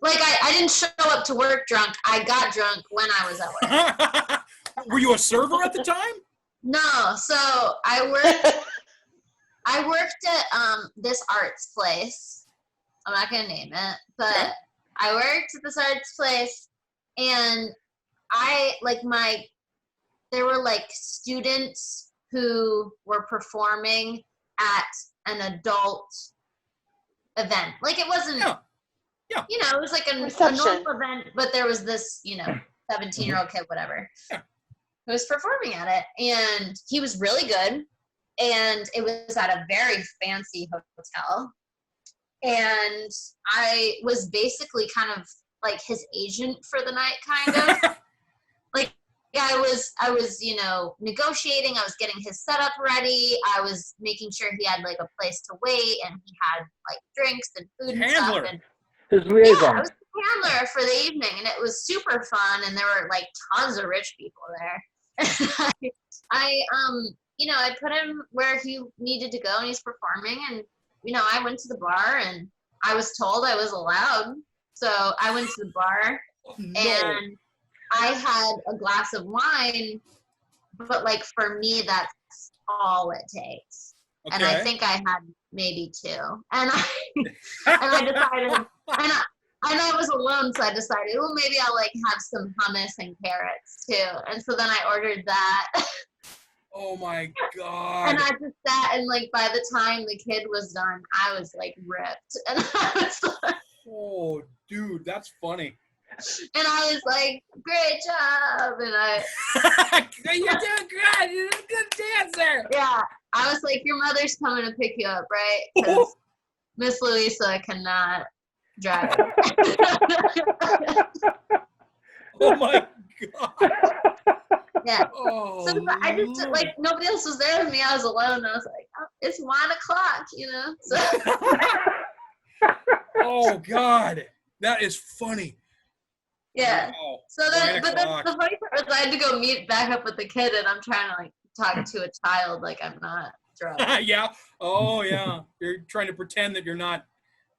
Like, I didn't show up to work drunk. I got drunk when I was at work. Were you a server at the time? No. So, I worked at this arts place. I'm not going to name it. But I worked at this arts place. And there were like students who were performing at an adult event. Like it wasn't, Yeah. you know, it was like a normal event, but there was this, you know, 17-year-old kid, whatever, who was performing at it. And he was really good. And it was at a very fancy hotel. And I was basically kind of like his agent for the night, kind of. Like, I was, you know, negotiating. I was getting his setup ready. I was making sure he had like a place to wait, and he had like drinks and food and stuff. And his liaison. yeah, I was the handler for the evening, and it was super fun. And there were like tons of rich people there. I you know, I put him where he needed to go, and he's performing. And you know, I went to the bar, and I was told I was allowed, so I went to the bar, and I had a glass of wine, but like for me, that's all it takes. Okay. And I think I had maybe 2, and I decided, and I was alone, so I decided, well, maybe I'll like have some hummus and carrots too, and so then I ordered that. Oh my God. And I just sat, and like by the time the kid was done, I was like ripped, and I was like, oh, dude, that's funny. And I was like, great job. And you're doing good. You're a good dancer. Yeah. I was like, your mother's coming to pick you up, right? Because Miss Louisa cannot drive. Oh my God. Yeah. Oh, so I just, like, nobody else was there with me. I was alone. I was like, oh, it's 1 o'clock, you know? So. Oh God. That is funny. Yeah. Wow. So then, but then the funny part was I had to go meet back up with the kid, and I'm trying to like talk to a child like I'm not drunk. Yeah. Oh yeah. You're trying to pretend that you're not.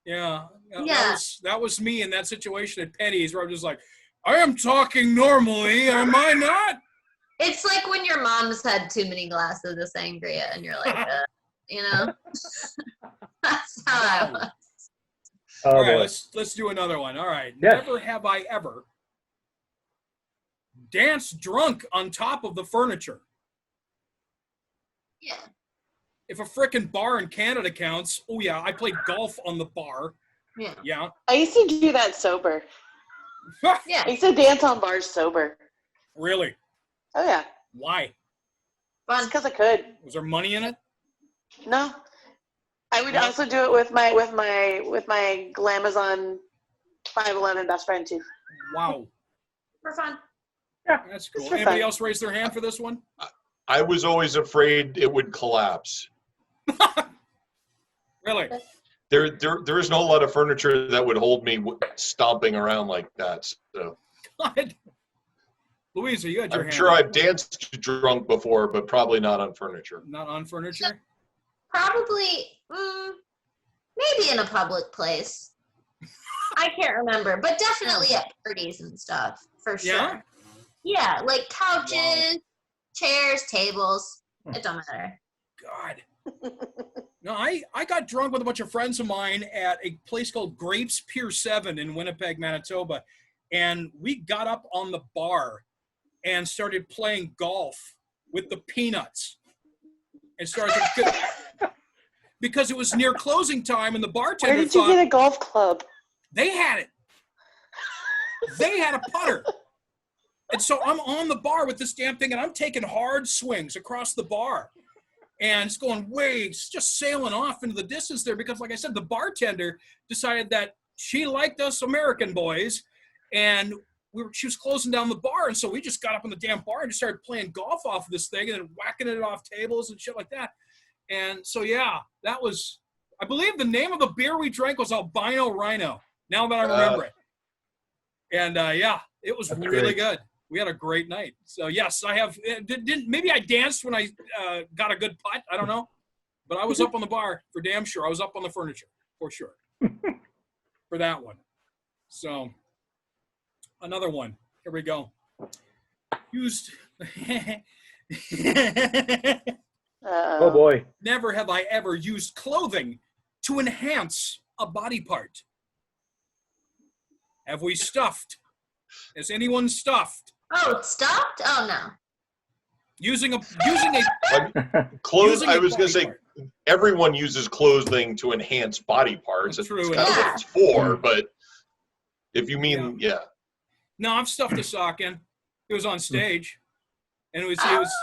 Yeah. Yeah. That was me in that situation at Penny's, where I'm just like, I am talking normally, am I not? It's like when your mom's had too many glasses of sangria, and you're like, you know. That's how I was. All right, let's do another one. All right. Yes. Never have I ever danced drunk on top of the furniture. Yeah. If a frickin' bar in Canada counts, oh yeah, I played golf on the bar. Yeah. Yeah. I used to do that sober. Yeah. I used to dance on bars sober. Really? Oh yeah. Why? Fun. Because I could. Was there money in it? No. I would also do it with my Glamazon 5'11" best friend too. Wow. For fun. Yeah, that's cool. Anybody else raise their hand for this one? I was always afraid it would collapse. Really? There is no lot of furniture that would hold me stomping around like that. So. God. Louisa, you had your hand. I'm sure I've danced drunk before, but probably not on furniture. Not on furniture? Probably, maybe in a public place. I can't remember, but definitely at parties and stuff, for sure. Yeah? Yeah, like couches, chairs, tables. It don't matter. God. No, I got drunk with a bunch of friends of mine at a place called Grapes Pier 7 in Winnipeg, Manitoba. And we got up on the bar and started playing golf with the Peanuts. And started because it was near closing time, and the bartender Where did you get a golf club? They had it. They had a putter. And so I'm on the bar with this damn thing, and I'm taking hard swings across the bar. And it's going it's just sailing off into the distance there because, like I said, the bartender decided that she liked us American boys, and she was closing down the bar. And so we just got up on the damn bar and just started playing golf off of this thing and then whacking it off tables and shit like that. And so, yeah, that was, I believe the name of the beer we drank was Albino Rhino, now that I remember it. And, yeah, it was really good. We had a great night. So, yes, I have, maybe I danced when I got a good putt. I don't know. But I was up on the bar for damn sure. I was up on the furniture for sure for that one. So, another one. Here we go. Used. Oh boy. Never have I ever used clothing to enhance a body part. Have we stuffed? Has anyone stuffed Oh, it stopped? Oh, no. Using a Clothes. Using I a was going to body say, part. everyone uses clothing to enhance body parts. That's It's true, kind of yeah. what it's for. But if you mean, yeah. No, I've stuffed a sock in. It was on stage, and it was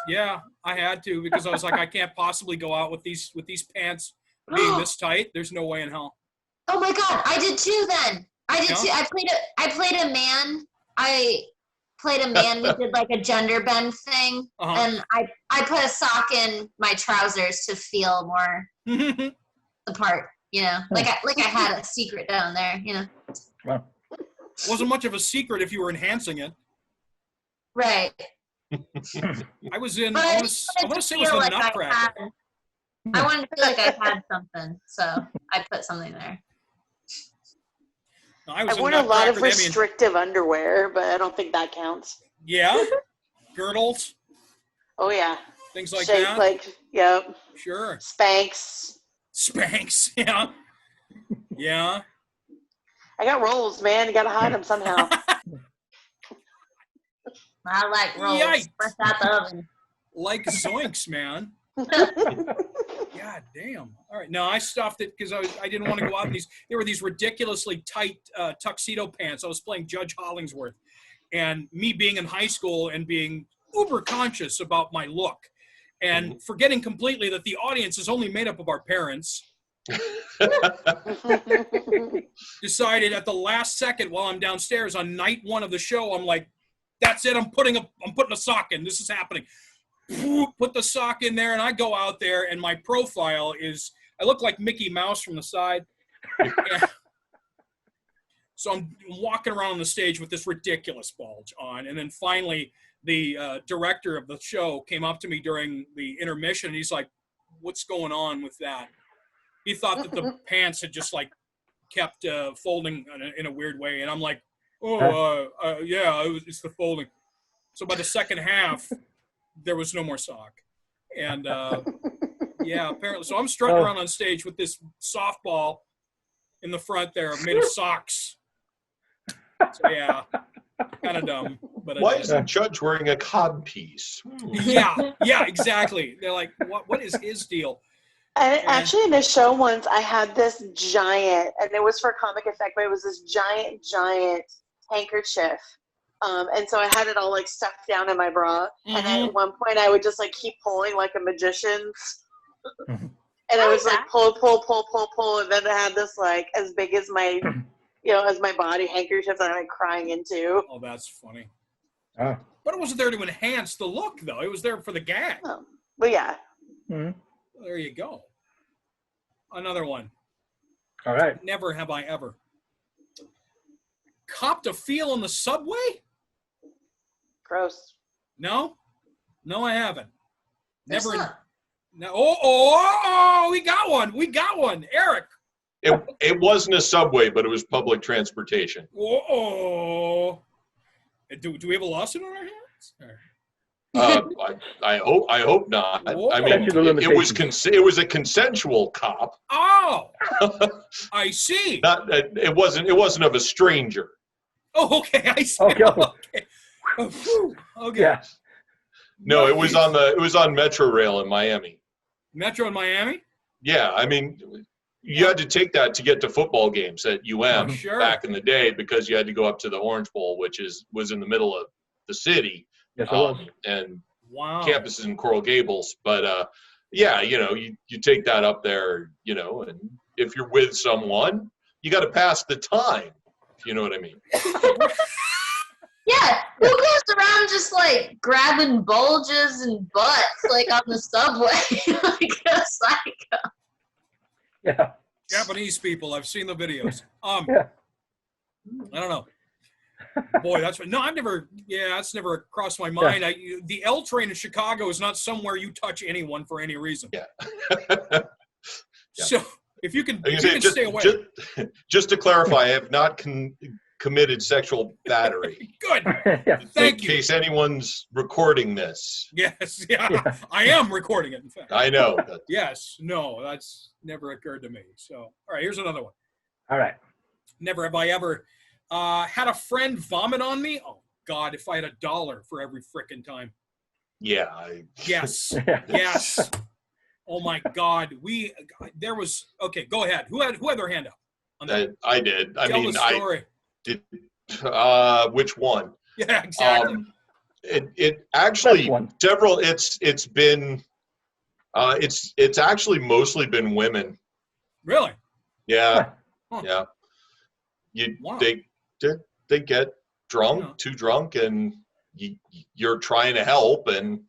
yeah. I had to because I was like, I can't possibly go out with these pants being this tight. There's no way in hell. Oh my God, I did too. Then I did Yeah? too. I played a man. We did like a gender bend thing, and I put a sock in my trousers to feel more the part. You know, like I had a secret down there. You know. Wow. Wasn't much of a secret if you were enhancing it. Right. I was in. But I want to say it was feel the like Nutcracker. I wanted to feel like I had something, so I put something there. No, I was I've in worn a lot of Nutcracker, Damien. restrictive underwear, but I don't think that counts. Yeah, girdles, Oh yeah, things like shape that. like yep, Sure. Spanx. Spanx. Yeah. Yeah. I got rolls, man. You gotta hide them somehow. I like rolls. Yikes. Fresh out the oven. Like zoinks, man. God damn. All right. No, I stuffed it because I didn't want to go out in these. There were these ridiculously tight tuxedo pants. I was playing Judge Hollingsworth, and me being in high school and being uber conscious about my look, and forgetting completely that the audience is only made up of our parents. Decided at the last second while I'm downstairs on night one of the show, I'm like, that's it. I'm putting a sock in. This is happening. Put the sock in there, and I go out there, and my profile is, I look like Mickey Mouse from the side. So I'm walking around on the stage with this ridiculous bulge on, and then finally the director of the show came up to me during the intermission, and he's like, what's going on with that? He thought that the pants had just like kept folding in a weird way, and I'm like, yeah, it's the folding. So by the second half, there was no more sock. And yeah, apparently. So I'm strutting around on stage with this softball in the front there made of socks. So yeah, kind of dumb. But why is the judge wearing a codpiece? Yeah, exactly. They're like, what is his deal? And actually, in a show once, I had this giant, and it was for comic effect, but it was this giant handkerchief. And so I had it all like stuffed down in my bra. And at one point, I would just like keep pulling like a magician. And I was like pull. And then I had this like as big as my, as my body handkerchief that I'm like crying into. Oh, that's funny. But it wasn't there to enhance the look, though. It was there for the gag. Oh, but yeah. Mm-hmm. There you go. Another one. All right. Never have I ever copped a feel on the subway. Gross. No, I haven't. Never. No. Oh, we got one. Eric. It wasn't a subway, but it was public transportation. Oh. Do we have a lawsuit on our hands? I hope not. Whoa. I mean, it was a consensual cop. Oh, I see. It wasn't of a stranger. Oh, okay, I see. Okay. Okay. Yeah. No, it was on Metro Rail in Miami. Metro in Miami? Yeah, I mean, you had to take that to get to football games at UM back in the day because you had to go up to the Orange Bowl, which was in the middle of the city. Yes, it was. And campus is in Coral Gables. But yeah, you take that up there, and if you're with someone, you got to pass the time. If you know what I mean. Yeah, who goes around just like grabbing bulges and butts like on the subway like a psycho? Yeah. Japanese people, I've seen the videos. Yeah. I don't know. Boy, that's never crossed my mind. Yeah. The L train in Chicago is not somewhere you touch anyone for any reason. Yeah. So if you can stay away. Just to clarify, I have not committed sexual battery. Good. Yeah. Thank you. In case anyone's recording this. Yes. Yeah. I am recording it, in fact. I know. Yes. No, that's never occurred to me. So, all right, here's another one. All right. Never have I ever had a friend vomit on me. Oh, God, if I had $1 for every frickin' time. Yeah. Yes. Yes. Oh my God. Okay, go ahead. Who had their hand up? I did. I Tell mean, the story. I did. Which one? Yeah, exactly. It actually one. several. It's been. It's actually mostly been women. Really? Yeah. Huh. Yeah. Wow. They get drunk, Yeah. too drunk, and you're trying to help, and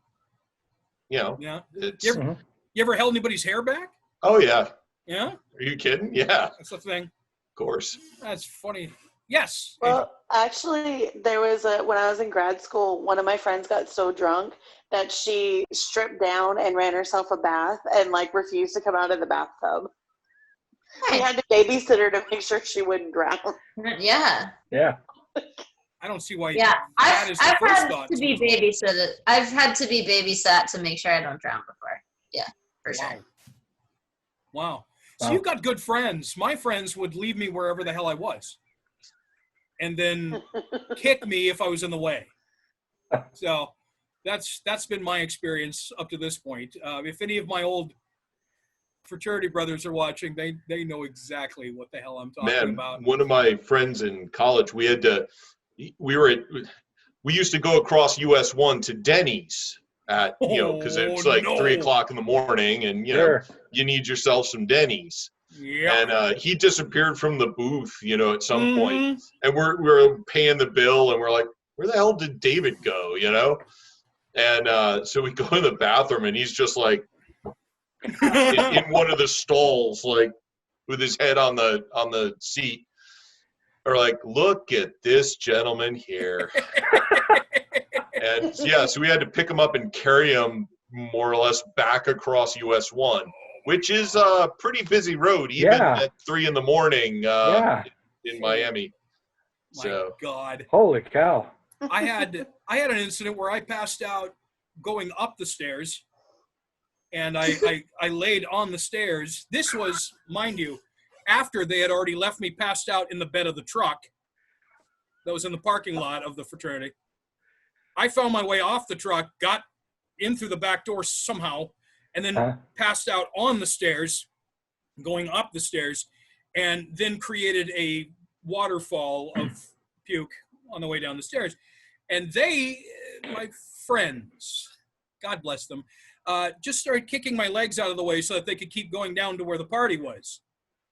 Yeah. it's. You ever held anybody's hair back? Oh yeah. Yeah. Are you kidding? Yeah. That's the thing. Of course. That's funny. Yes. Well, actually, there was when I was in grad school, one of my friends got so drunk that she stripped down and ran herself a bath and like refused to come out of the bathtub. We had to babysit her to make sure she wouldn't drown. Yeah. Yeah. I don't see why. Yeah. That is the I've first had thought. to be babysitted. I've had to be babysat to make sure I don't drown before. Yeah, for sure. Wow. So Wow. you've got good friends. My friends would leave me wherever the hell I was, and then kick me if I was in the way. So that's been my experience up to this point. If any of my old fraternity brothers are watching, they know exactly what the hell I'm talking about. One of my friends in college, we used to go across US 1 to Denny's at, because it's like 3 o'clock in the morning, and you need yourself some Denny's. Yeah. And he disappeared from the booth, at some point, and we're paying the bill, and we're like, where the hell did David go? And so we go in the bathroom, and he's just like in one of the stalls, like with his head on the seat, or like, look at this gentleman here. And so we had to pick him up and carry him more or less back across US 1, which is a pretty busy road, even at 3 in the morning in Miami. My God. Holy cow. I had an incident where I passed out going up the stairs, and I laid on the stairs. This was, mind you, after they had already left me passed out in the bed of the truck that was in the parking lot of the fraternity. I found my way off the truck, got in through the back door somehow, and then passed out on the stairs, going up the stairs, and then created a waterfall of puke on the way down the stairs. And they, my friends, God bless them, just started kicking my legs out of the way so that they could keep going down to where the party was.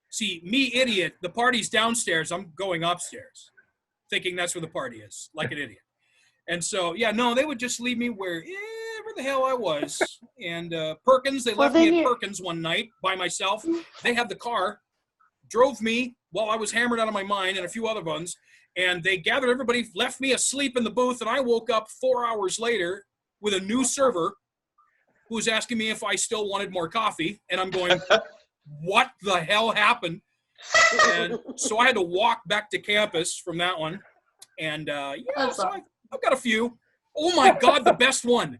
See, me, idiot, the party's downstairs, I'm going upstairs, thinking that's where the party is, like an idiot. And so, they would just leave me wherever the hell I was. And Perkins, they left me at Perkins one night by myself. They had the car, drove me while I was hammered out of my mind, and a few other ones. And they gathered everybody, left me asleep in the booth, and I woke up 4 hours later with a new server who was asking me if I still wanted more coffee. And I'm going, what the hell happened? And so I had to walk back to campus from that one. And so I've got a few. Oh my God, the best one.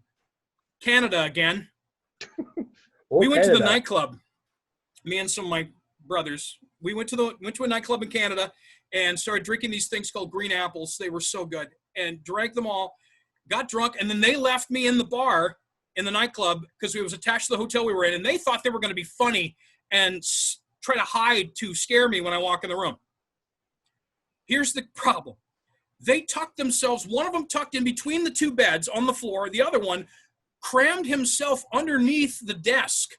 Canada again. We went to the nightclub. Me and some of my brothers. We went to a nightclub in Canada and started drinking these things called green apples. They were so good. And drank them all, got drunk, and then they left me in the bar in the nightclub because it was attached to the hotel we were in, and they thought they were going to be funny and try to hide to scare me when I walk in the room. Here's the problem. They tucked themselves, one of them tucked in between the two beds on the floor, the other one crammed himself underneath the desk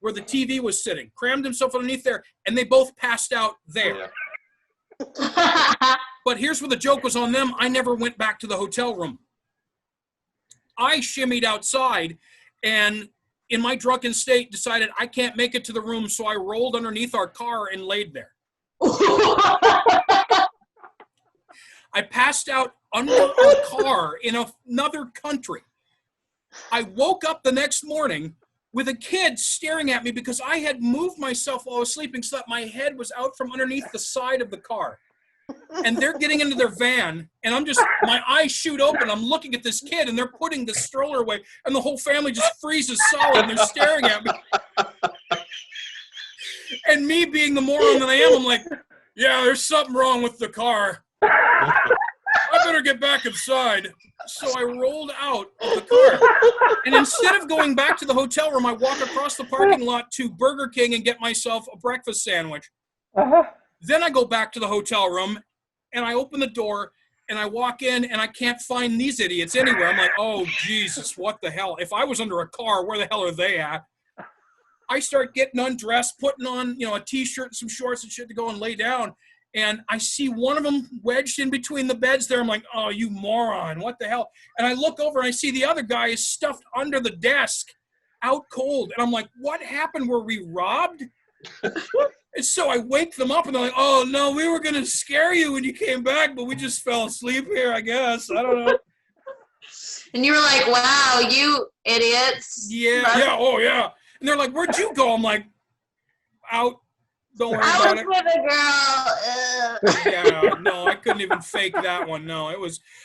where the TV was sitting, crammed himself underneath there, and they both passed out there. But here's where the joke was on them. I never went back to the hotel room. I shimmied outside and in my drunken state decided I can't make it to the room, so I rolled underneath our car and laid there. I passed out under our car in another country. I woke up the next morning with a kid staring at me because I had moved myself while I was sleeping so that my head was out from underneath the side of the car. And they're getting into their van, and my eyes shoot open. I'm looking at this kid, and they're putting the stroller away, and the whole family just freezes solid, and they're staring at me. And me being the moron that I am, I'm like, yeah, there's something wrong with the car. I I better get back inside. So I rolled out of the car. And instead of going back to the hotel room, I walk across the parking lot to Burger King and get myself a breakfast sandwich. Then I go back to the hotel room, and I open the door, and I walk in, and I can't find these idiots anywhere. I'm like, oh, Jesus, what the hell? If I was under a car, where the hell are they at? I start getting undressed, putting on, a T-shirt and some shorts and shit to go and lay down. And I see one of them wedged in between the beds there. I'm like, oh, you moron, what the hell? And I look over and I see the other guy is stuffed under the desk, out cold. And I'm like, what happened? Were we robbed? And so I wake them up and they're like, oh, no, we were going to scare you when you came back, but we just fell asleep here, I guess. I don't know. And you were like, wow, you idiots. Yeah, oh, yeah. And they're like, where'd you go? I'm like, out. Don't worry about it. I was with a girl. Yeah, no, I couldn't even fake that one. No,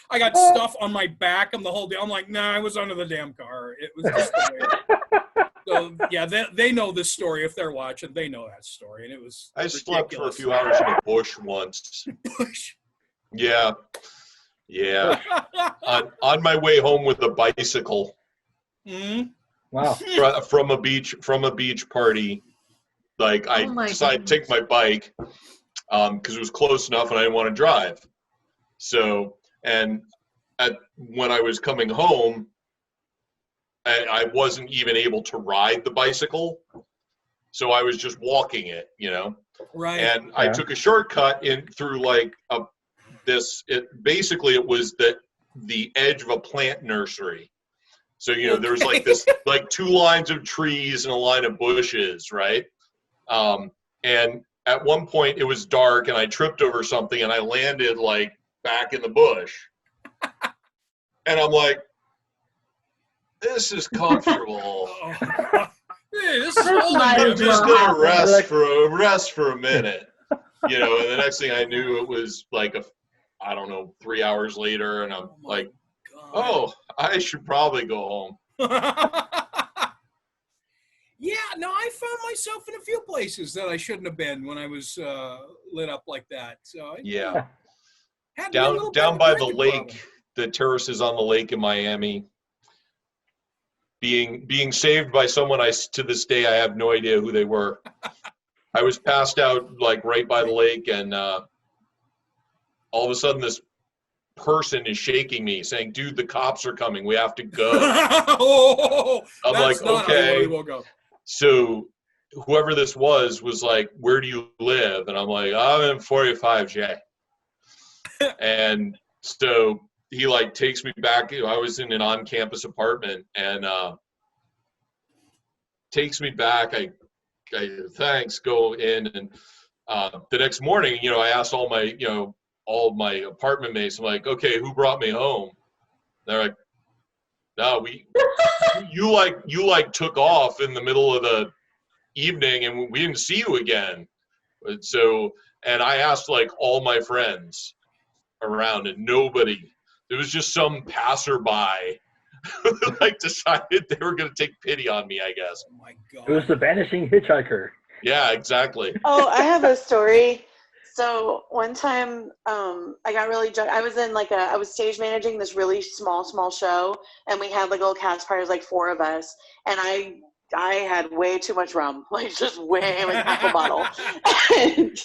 I got stuff on my back and the whole day. I'm like, nah, I was under the damn car. It was just the way. So, yeah, they know this story. If they're watching, they know that story. And it was I ridiculous. slept for a few hours in a bush once. Bush? Yeah. On my way home with a bicycle. Mm-hmm. Wow. From a beach party. Like, I decided to take my bike because it was close enough and I didn't want to drive. So, and when I was coming home, I wasn't even able to ride the bicycle. So I was just walking it, Right. And I took a shortcut in through like basically it was the edge of a plant nursery. So, there was like this, like 2 lines of trees and a line of bushes, right? And at one point it was dark and I tripped over something and I landed like back in the bush. And I'm like, this is comfortable. Hey, this is old. I'm just gonna rest for a minute. And the next thing I knew, it was like 3 hours later, and I'm like, oh, I should probably go home. Yeah, no, I found myself in a few places that I shouldn't have been when I was lit up like that. So yeah, had down by the lake, the terraces on the lake in Miami. Being saved by someone to this day I have no idea who they were. I was passed out like right by the lake, and all of a sudden this person is shaking me, saying, "Dude, the cops are coming. We have to go." I'm like, okay. So whoever this was like, "Where do you live?" And I'm like, "I'm in 45J." And so he like takes me back. I was in an on-campus apartment, and takes me back. I thanks, go in, and the next morning, I asked all my apartment mates. I'm like, okay, who brought me home? They're like, no, you took off in the middle of the evening and we didn't see you again. And I asked like all my friends around, and nobody. There was just some passerby who like decided they were going to take pity on me, I guess. Oh my God. It was the vanishing hitchhiker. Yeah, exactly. Oh, I have a story. So one time, I got really drunk. I was I was stage managing this really small show, and we had like little cast parties, like 4 of us, and I had way too much rum, like just way like half a bottle. And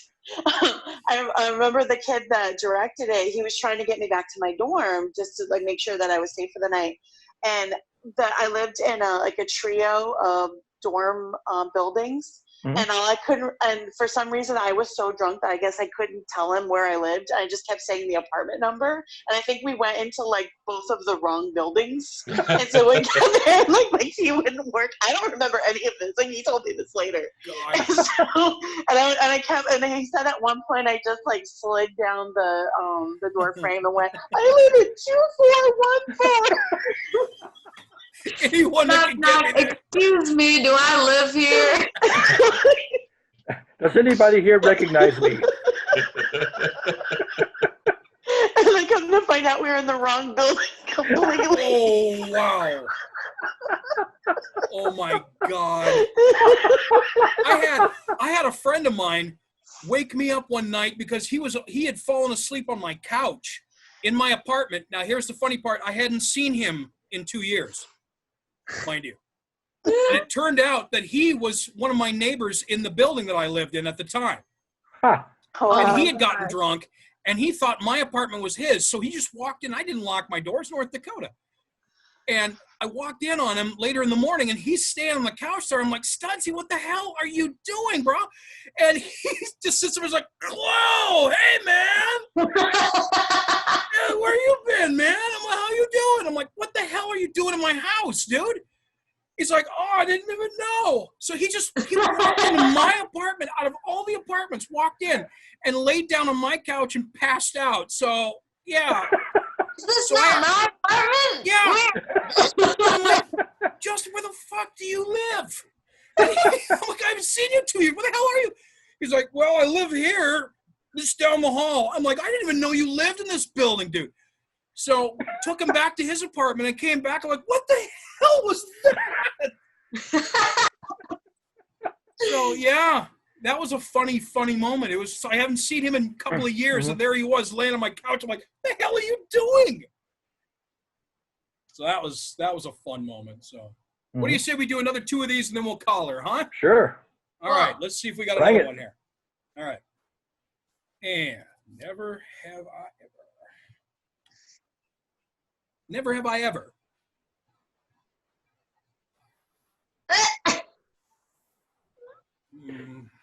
I remember the kid that directed it. He was trying to get me back to my dorm just to like make sure that I was safe for the night, and that I lived in a trio of dorm buildings. Mm-hmm. And for some reason I was so drunk that I guess I couldn't tell him where I lived. I just kept saying the apartment number, and I think we went into like both of the wrong buildings. And so we got there, and like he wouldn't work. I don't remember any of this. Like he told me this later. And he said at one point I just like slid down the door frame and went, I live in 2414. Anyone that can get me there. Excuse me, do I live here? Does anybody here recognize me? And I come to find out we were in the wrong building completely. Oh, wow. Oh, my God. I had a friend of mine wake me up one night because he had fallen asleep on my couch. in my apartment. Now, here's the funny part. I hadn't seen him in 2 years, mind you. And it turned out that he was one of my neighbors in the building that I lived in at the time. Huh. And he had gotten drunk, and he thought my apartment was his. So he just walked in. I didn't lock my doors, North Dakota. And I walked in on him later in the morning, and he's standing on the couch there. I'm like, Studsy, what the hell are you doing, bro? And he just sits there and was like, whoa, hey, man. Yeah, where you been, man? I'm like, how you doing? I'm like, what the hell are you doing in my house, dude? He's like, oh, I didn't even know. So he walked into my apartment, out of all the apartments, walked in and laid down on my couch and passed out. So, yeah. Is this not my apartment? Yeah. I'm like, Justin, where the fuck do you live? I'm like, I haven't seen you in 2 years. Where the hell are you? He's like, well, I live here, just down the hall. I'm like, I didn't even know you lived in this building, dude. So took him back to his apartment and came back. I'm like, what the hell was that? So, yeah, that was a funny moment. It was, I haven't seen him in a couple of years, and there he was laying on my couch. I'm like, what the hell are you doing? So that was a fun moment. So what do you say we do another 2 of these and then we'll call her, huh? Sure. All right, let's see if we got another one here. All right. And never have I ever.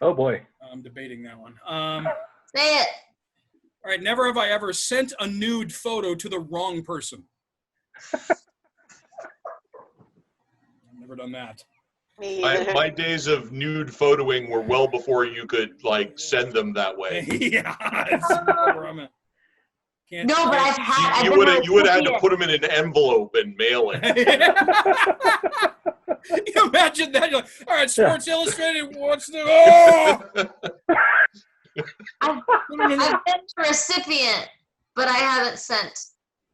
Oh boy. I'm debating that one. Say it. All right, never have I ever sent a nude photo to the wrong person. I've never done that. My days of nude photoing were well before you could like send them that way. Yeah. That's where I'm at. No, but I've had. You would have had to put them in an envelope and mail it. You imagine that? You're like, all right, Sports Illustrated, what's the... Oh! I've been the recipient, but I haven't sent.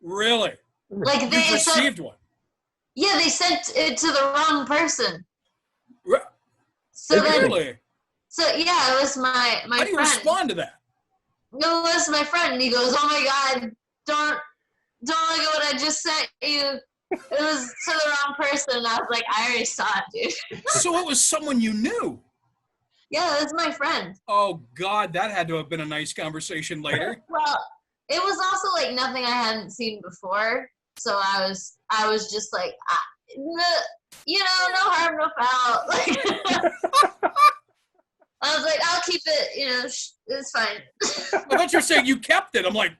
Really? Like they You've received one? Yeah, they sent it to the wrong person. So really? So yeah, it was my friend. How do you respond to that? No, it was my friend, and he goes, "Oh my God, don't look at what I just sent you. It was to the wrong person." And I was like, "I already saw it, dude." So it was someone you knew? Yeah, it was my friend. Oh God, that had to have been a nice conversation later. Well, it was also like nothing I hadn't seen before, so I was just like, no harm, no foul. Like, I was like, I'll keep it, it's fine. I thought you were saying you kept it. I'm like,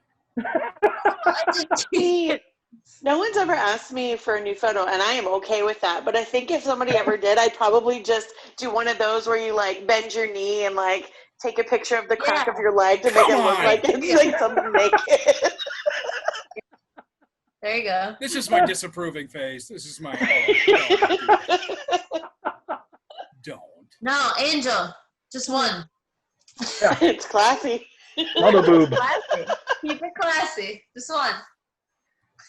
no one's ever asked me for a new photo, and I am okay with that. But I think if somebody ever did, I'd probably just do one of those where you like bend your knee and like take a picture of the crack of your leg to make it look like it's like something naked. There you go. This is my disapproving face. This is my don't. No, Angel, just one. Yeah. It's classy. Not a boob. Classy. Keep it classy. Just one.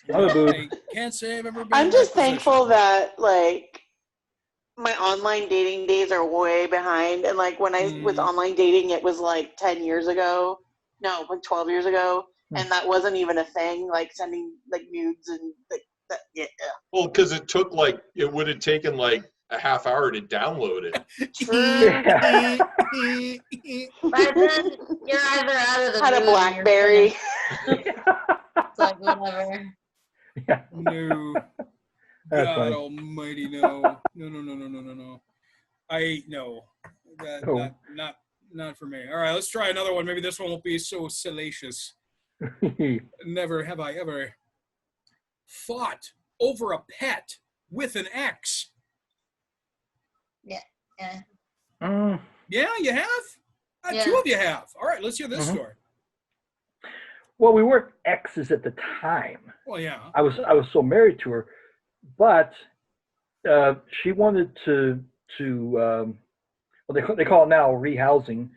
Not a boob. I can't say I've ever been. I'm in just that position. thankful that like my online dating days are way behind, and like when I was online dating, it was like 10 years ago. No, like 12 years ago. And that wasn't even a thing, like sending like nudes and like that. Yeah. Well, because it would have taken like a half hour to download it. By then, you're either out of the Had a mood or BlackBerry. It's like whatever. Yeah. No. That's God funny. almighty, no. No. Not for me. All right, let's try another one. Maybe this one won't be so salacious. Never have I ever fought over a pet with an ex. Yeah. Yeah, you have? Yeah. 2 of you have. All right, let's hear this story. Well, we weren't exes at the time. Well, yeah. I was so married to her, but she wanted to well, they call it now rehousing.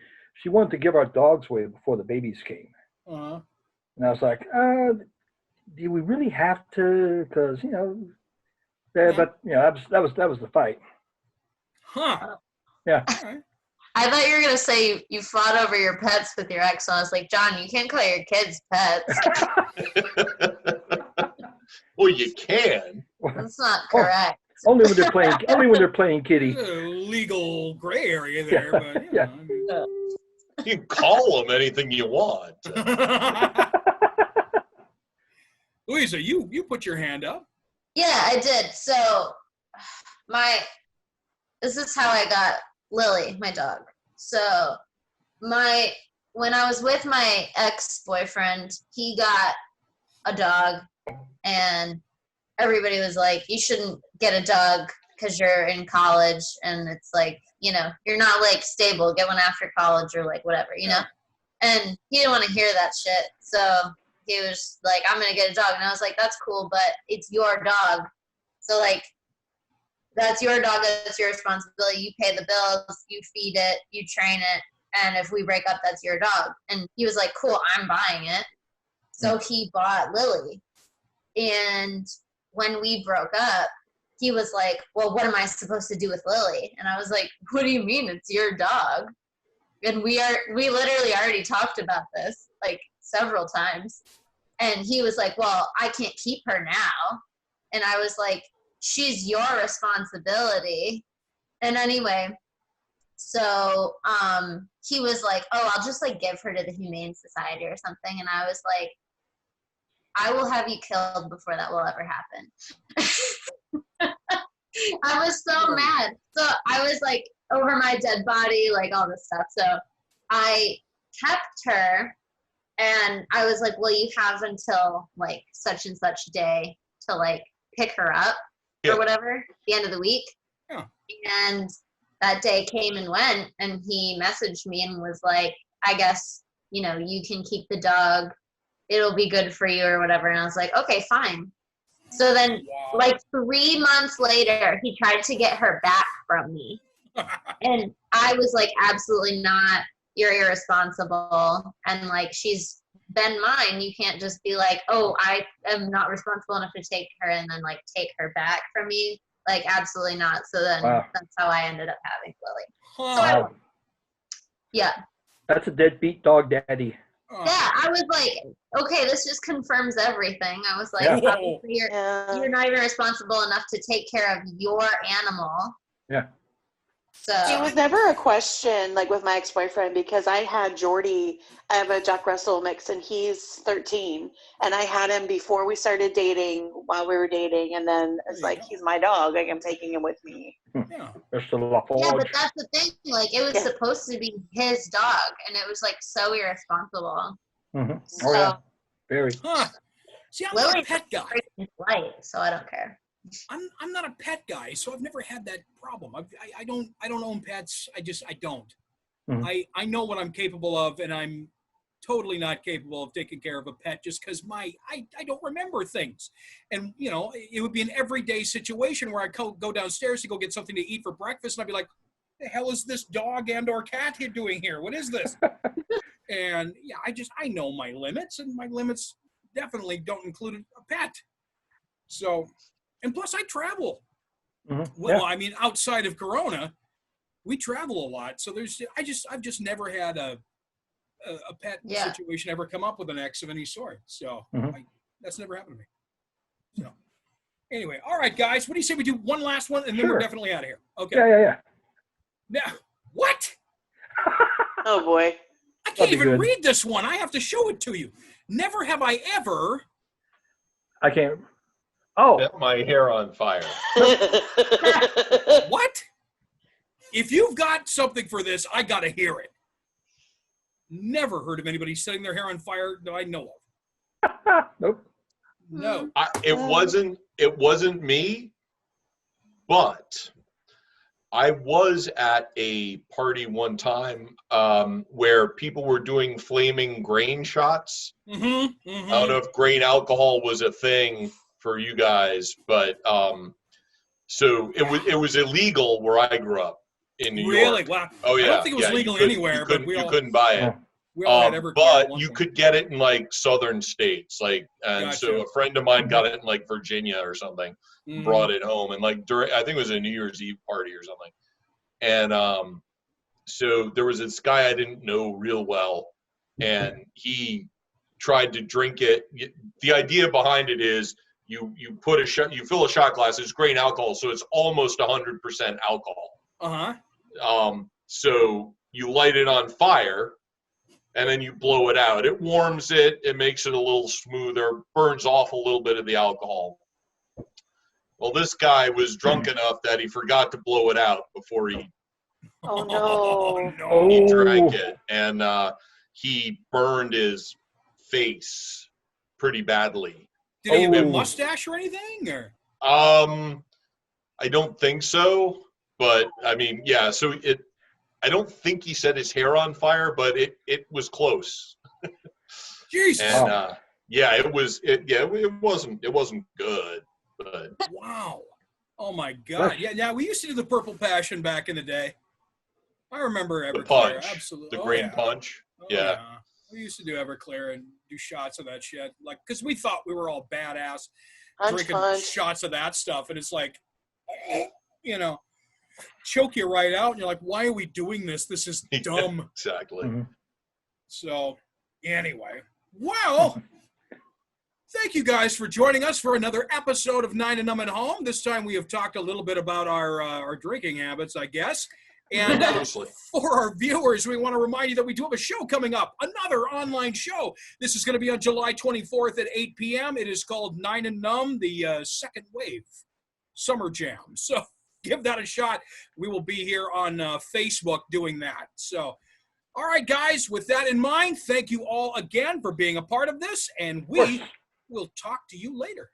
She wanted to give our dogs away before the babies came. Uh-huh. And I was like, do we really have to? Because but that was the fight. Huh. Yeah. All right. I thought you were gonna say you fought over your pets with your ex. So I was like, John, you can't call your kids pets. Well, you can. That's not correct. Only when they're playing. Only when they're playing kitty. There's a legal gray area there, but you Yeah. know, I mean. You can call them anything you want. Louisa, you put your hand up. Yeah, I did. So this is how I got Lily, my dog. So when I was with my ex-boyfriend, he got a dog, and everybody was like, you shouldn't get a dog because you're in college, and it's like, you know, you're not like stable, get one after college or like whatever, you know. And he didn't want to hear that shit, so he was like, I'm gonna get a dog. And I was like, that's cool, but it's your dog, so like, that's your dog, that's your responsibility. You pay the bills, you feed it, you train it, and if we break up, that's your dog. And he was like, cool, I'm buying it. So he bought Lily. And when we broke up, he was like, well, what am I supposed to do with Lily? And I was like, what do you mean? It's your dog. And we literally already talked about this like several times. And he was like, well, I can't keep her now. And I was like, she's your responsibility. And anyway, so he was like, oh, I'll just like give her to the Humane Society or something. And I was like, I will have you killed before that will ever happen. I was so mad. So I was like over my dead body, like all this stuff. So I kept her, and I was like, well, you have until like such and such day to like pick her up or whatever, the end of the week. Yeah. And that day came and went, and he messaged me and was like, I guess, you know, you can keep the dog. It'll be good for you or whatever. And I was like, okay, fine. So then like 3 months later, he tried to get her back from me. And I was like, absolutely not. You're irresponsible. And like, she's been mine. You can't just be like, oh, I am not responsible enough to take her and then like take her back from me. Like, absolutely not. So then that's how I ended up having Lily. Wow. Yeah. That's a deadbeat dog daddy. Yeah, I was like, okay, this just confirms everything. I was like, obviously you're not even responsible enough to take care of your animal. Yeah. So it was never a question, like with my ex-boyfriend, because I had Jordy. I have a Jack Russell mix, and he's 13. And I had him before we started dating, while we were dating, and then it's like, he's my dog. Like, I'm taking him with me. Yeah. Yeah, but that's the thing. Like, it was supposed to be his dog, and it was like so irresponsible. Mm-hmm. So, oh yeah, very. See, I'm not a pet guy. Light, so I don't care. I'm not a pet guy, so I've never had that problem. I don't own pets. I don't. Mm-hmm. I know what I'm capable of, and I'm totally not capable of taking care of a pet just because I don't remember things. And you know, it would be an everyday situation where I go downstairs to go get something to eat for breakfast, and I'd be like, "The hell is this dog and or cat here doing here? What is this?" And yeah, I know my limits, and my limits definitely don't include a pet. So. And plus, I travel. Mm-hmm. Well, I mean, outside of Corona, we travel a lot. So I've just never had a pet situation ever come up with an ex of any sort. So that's never happened to me. So anyway, all right, guys, what do you say we do one last one, and then we're definitely out of here? Okay. Yeah. Now, what? Oh boy, I can't even read this one. I have to show it to you. Never have I ever. I can't. Oh. Set my hair on fire. What? If you've got something for this, I got to hear it. Never heard of anybody setting their hair on fire that I know of. Nope. No. It wasn't me, but I was at a party one time where people were doing flaming grain shots. Mm-hmm, mm-hmm. I don't know if grain alcohol was a thing for you guys, but so it was illegal where I grew up in New York. Really? Wow. Oh yeah. I don't think it was legal anywhere, but you couldn't buy it. We all had every but you could get it in like southern states, like, and Gotcha. so a friend of mine got it in like Virginia or something, brought it home, and like during, I think it was a New Year's Eve party or something, and so there was this guy I didn't know real well, and he tried to drink it. The idea behind it is you put a shot, you fill a shot glass. It's grain alcohol, so it's almost 100% alcohol. So you light it on fire, and then you blow it out. It warms it. It makes it a little smoother. Burns off a little bit of the alcohol. Well, this guy was drunk enough that he forgot to blow it out before he he drank it, and he burned his face pretty badly. Did he have a mustache or anything? Or I don't think so, but I mean, yeah. So I don't think he set his hair on fire, but it was close. Jesus. And yeah, it wasn't good, but wow. Oh my God. Yeah. We used to do the Purple Passion back in the day. I remember Everclear. The punch, Absolutely. the green punch. Yeah. We used to do Everclear and do shots of that shit, like, because we thought we were all badass drinking shots of that stuff, and it's like, choke you right out, and you're like, why are we doing this? This is dumb. Exactly. Mm-hmm. So, anyway, well, thank you guys for joining us for another episode of Nine and Numb at Home. This time we have talked a little bit about our drinking habits, I guess. And for our viewers, we want to remind you that we do have a show coming up, another online show. This is going to be on July 24th at 8 p.m. It is called Nine and Numb, the Second Wave Summer Jam. So give that a shot. We will be here on Facebook doing that. So, all right, guys, with that in mind, thank you all again for being a part of this, and we will talk to you later.